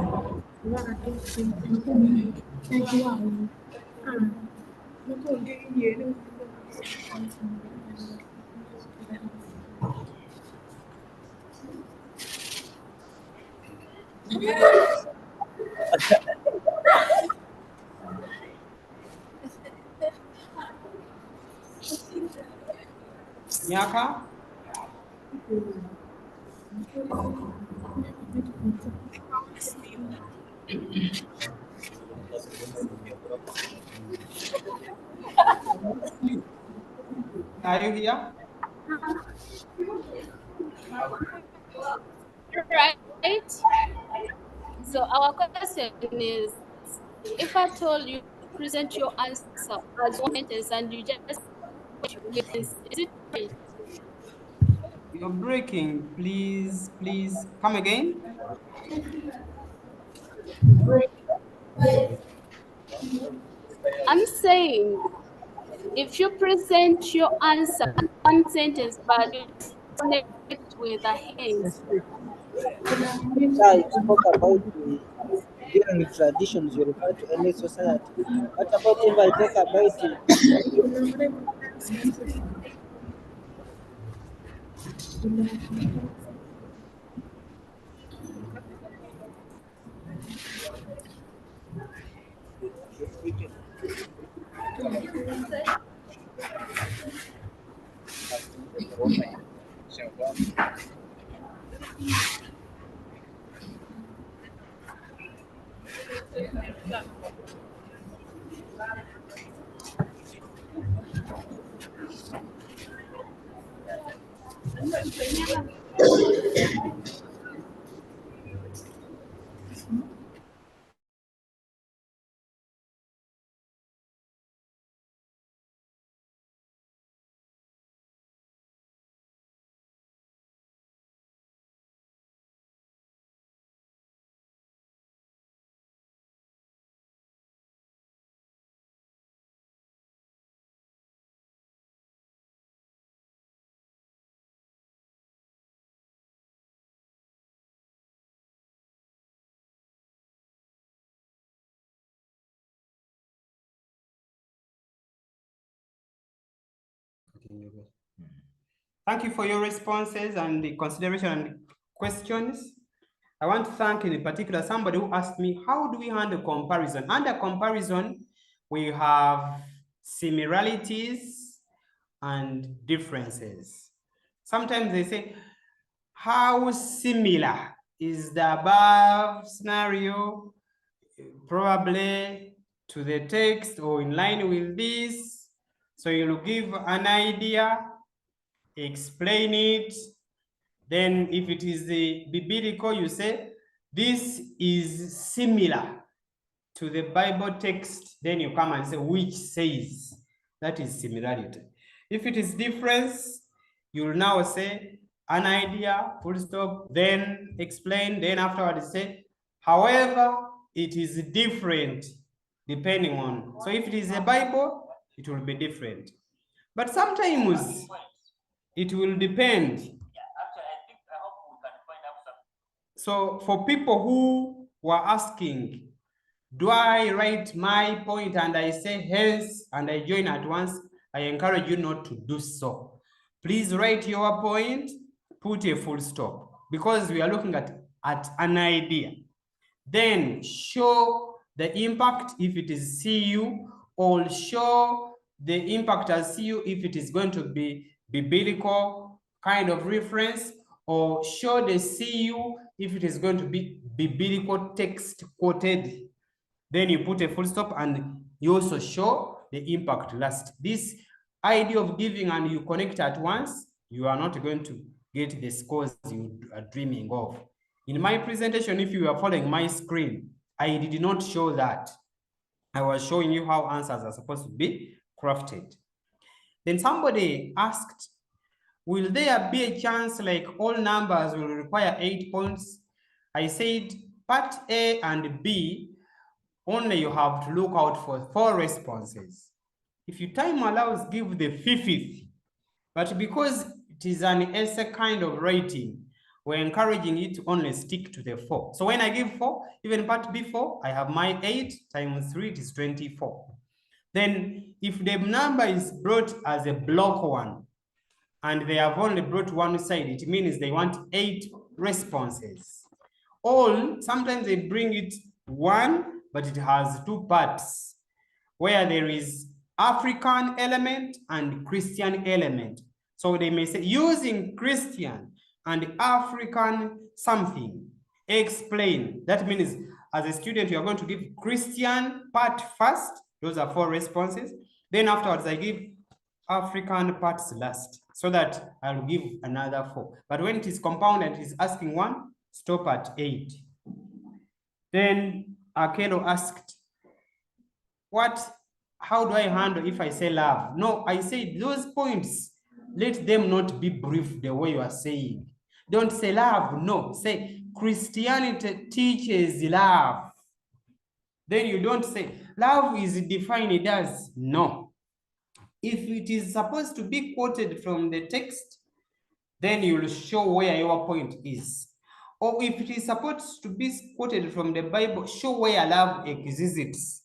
Nyaka. Are you here? Right? So our question is, if I told you present your answer as one sentence and you just is it right? You're breaking. Please come again. I'm saying if you present your answer in one sentence but you connect with a hint. I spoke about the during traditions you refer to any society. What about if I talk about Thank you for your responses and the consideration and questions. I want to thank in particular somebody who asked me, how do we handle comparison? Under comparison, we have similarities and differences. Sometimes they say, how similar is the above scenario probably to the text or in line with this? So you'll give an idea, explain it. Then if it is the biblical, you say, this is similar to the Bible text. Then you come and say, which says. That is similarity. If it is difference, you'll now say an idea, full stop, then explain, then afterwards say, however, it is different depending on. So if it is a Bible, it will be different. But sometimes it will depend. So for people who were asking, do I write my point and I say hence and I join at once? I encourage you not to do so. Please write your point, put a full stop, because we are looking at an idea. Then show the impact if it is CU, or show the impact as CU if it is going to be biblical kind of reference, or show the CU if it is going to be biblical text quoted. Then you put a full stop and you also show the impact last. This idea of giving and you connect at once, you are not going to get the scores you are dreaming of. In my presentation, if you are following my screen, I did not show that. I was showing you how answers are supposed to be crafted. Then somebody asked, will there be a chance like all numbers will require 8 points? I said part A and B, only you have to look out for 4 responses. If your time allows, give the 5th. But because it is an essay kind of writing, we're encouraging you to only stick to the 4. So when I give 4, even part B4, I have my 8 times 3, it is 24. Then if the number is brought as a block 1, and they have only brought one side, it means they want 8 responses. All, sometimes they bring it 1, but it has 2 parts, where there is African element and Christian element. So they may say, using Christian and African something, explain. That means as a student, you are going to give Christian part first. Those are 4 responses. Then afterwards, I give African parts last, so that I'll give another 4. But when it is compounded, it is asking 1, stop at 8. Then Akelo asked, how do I handle if I say love? No, I say those points, let them not be brief the way you are saying. Don't say love, no, say Christianity teaches love. Then you don't say love is defined as, no. If it is supposed to be quoted from the text, then you'll show where your point is. Or if it is supposed to be quoted from the Bible, show where love exists.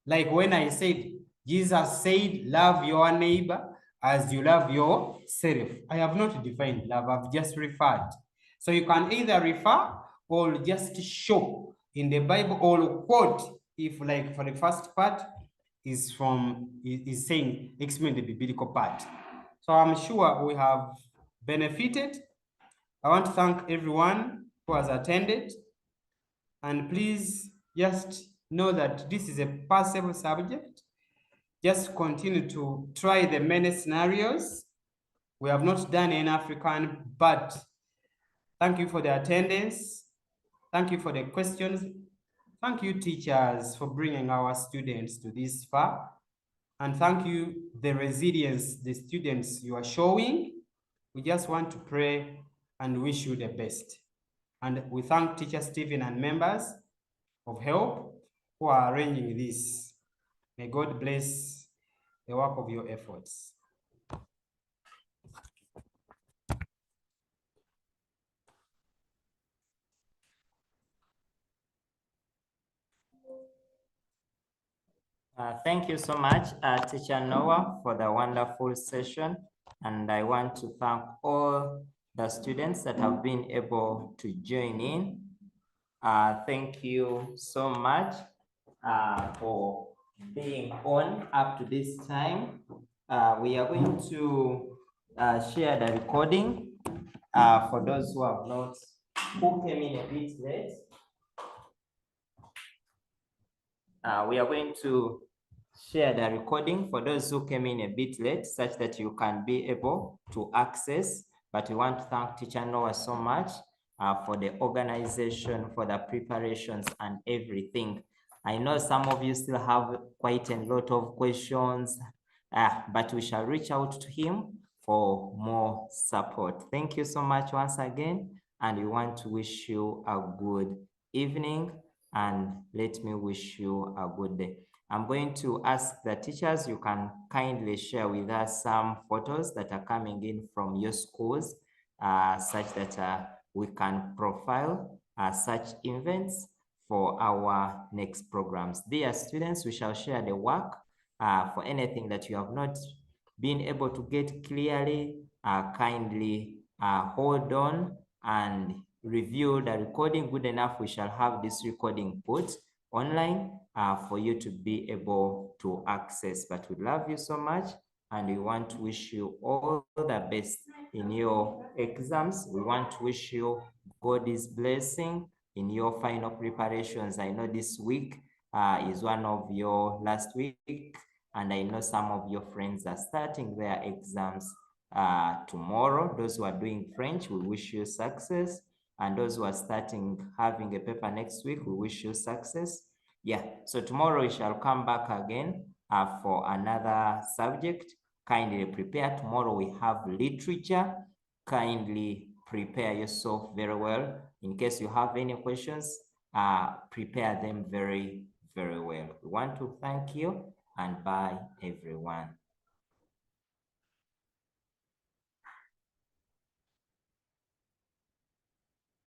Like when I said, Jesus said, love your neighbor as you love yourself. I have not defined love, I've just referred. So you can either refer or just show in the Bible or quote, if like for the first part is saying, explain the biblical part. So I'm sure we have benefited. I want to thank everyone who has attended. And please just know that this is a passable subject. Just continue to try the many scenarios. We have not done in African, but thank you for the attendance. Thank you for the questions. Thank you, teachers, for bringing our students to this far. And thank you, the resilience the students you are showing. We just want to pray and wish you the best. And we thank Teacher Stephen and members of HELP who are arranging this. May God bless the work of your efforts. Thank you so much, Teacher Noah, for the wonderful session. And I want to thank all the students that have been able to join in. Thank you so much for being on up to this time. We are going to share the recording for those who came in a bit late. We are going to share the recording for those who came in a bit late, such that you can be able to access. But we want to thank Teacher Noah so much for the organization, for the preparations and everything. I know some of you still have quite a lot of questions, but we shall reach out to him for more support. Thank you so much once again, and we want to wish you a good evening, and let me wish you a good day. I'm going to ask the teachers, you can kindly share with us some photos that are coming in from your schools, such that we can profile such events for our next programs. Dear students, we shall share the work. For anything that you have not been able to get clearly, kindly hold on and review the recording. Good enough, we shall have this recording put online for you to be able to access. But we love you so much, and we want to wish you all the best in your exams. We want to wish you God's blessing in your final preparations. I know this week is one of your last week, and I know some of your friends are starting their exams tomorrow. Those who are doing French, we wish you success. And those who are having a paper next week, we wish you success. Yeah, so tomorrow we shall come back again for another subject. Kindly prepare. Tomorrow we have literature. Kindly prepare yourself very well. In case you have any questions, prepare them very, very well. We want to thank you and bye, everyone.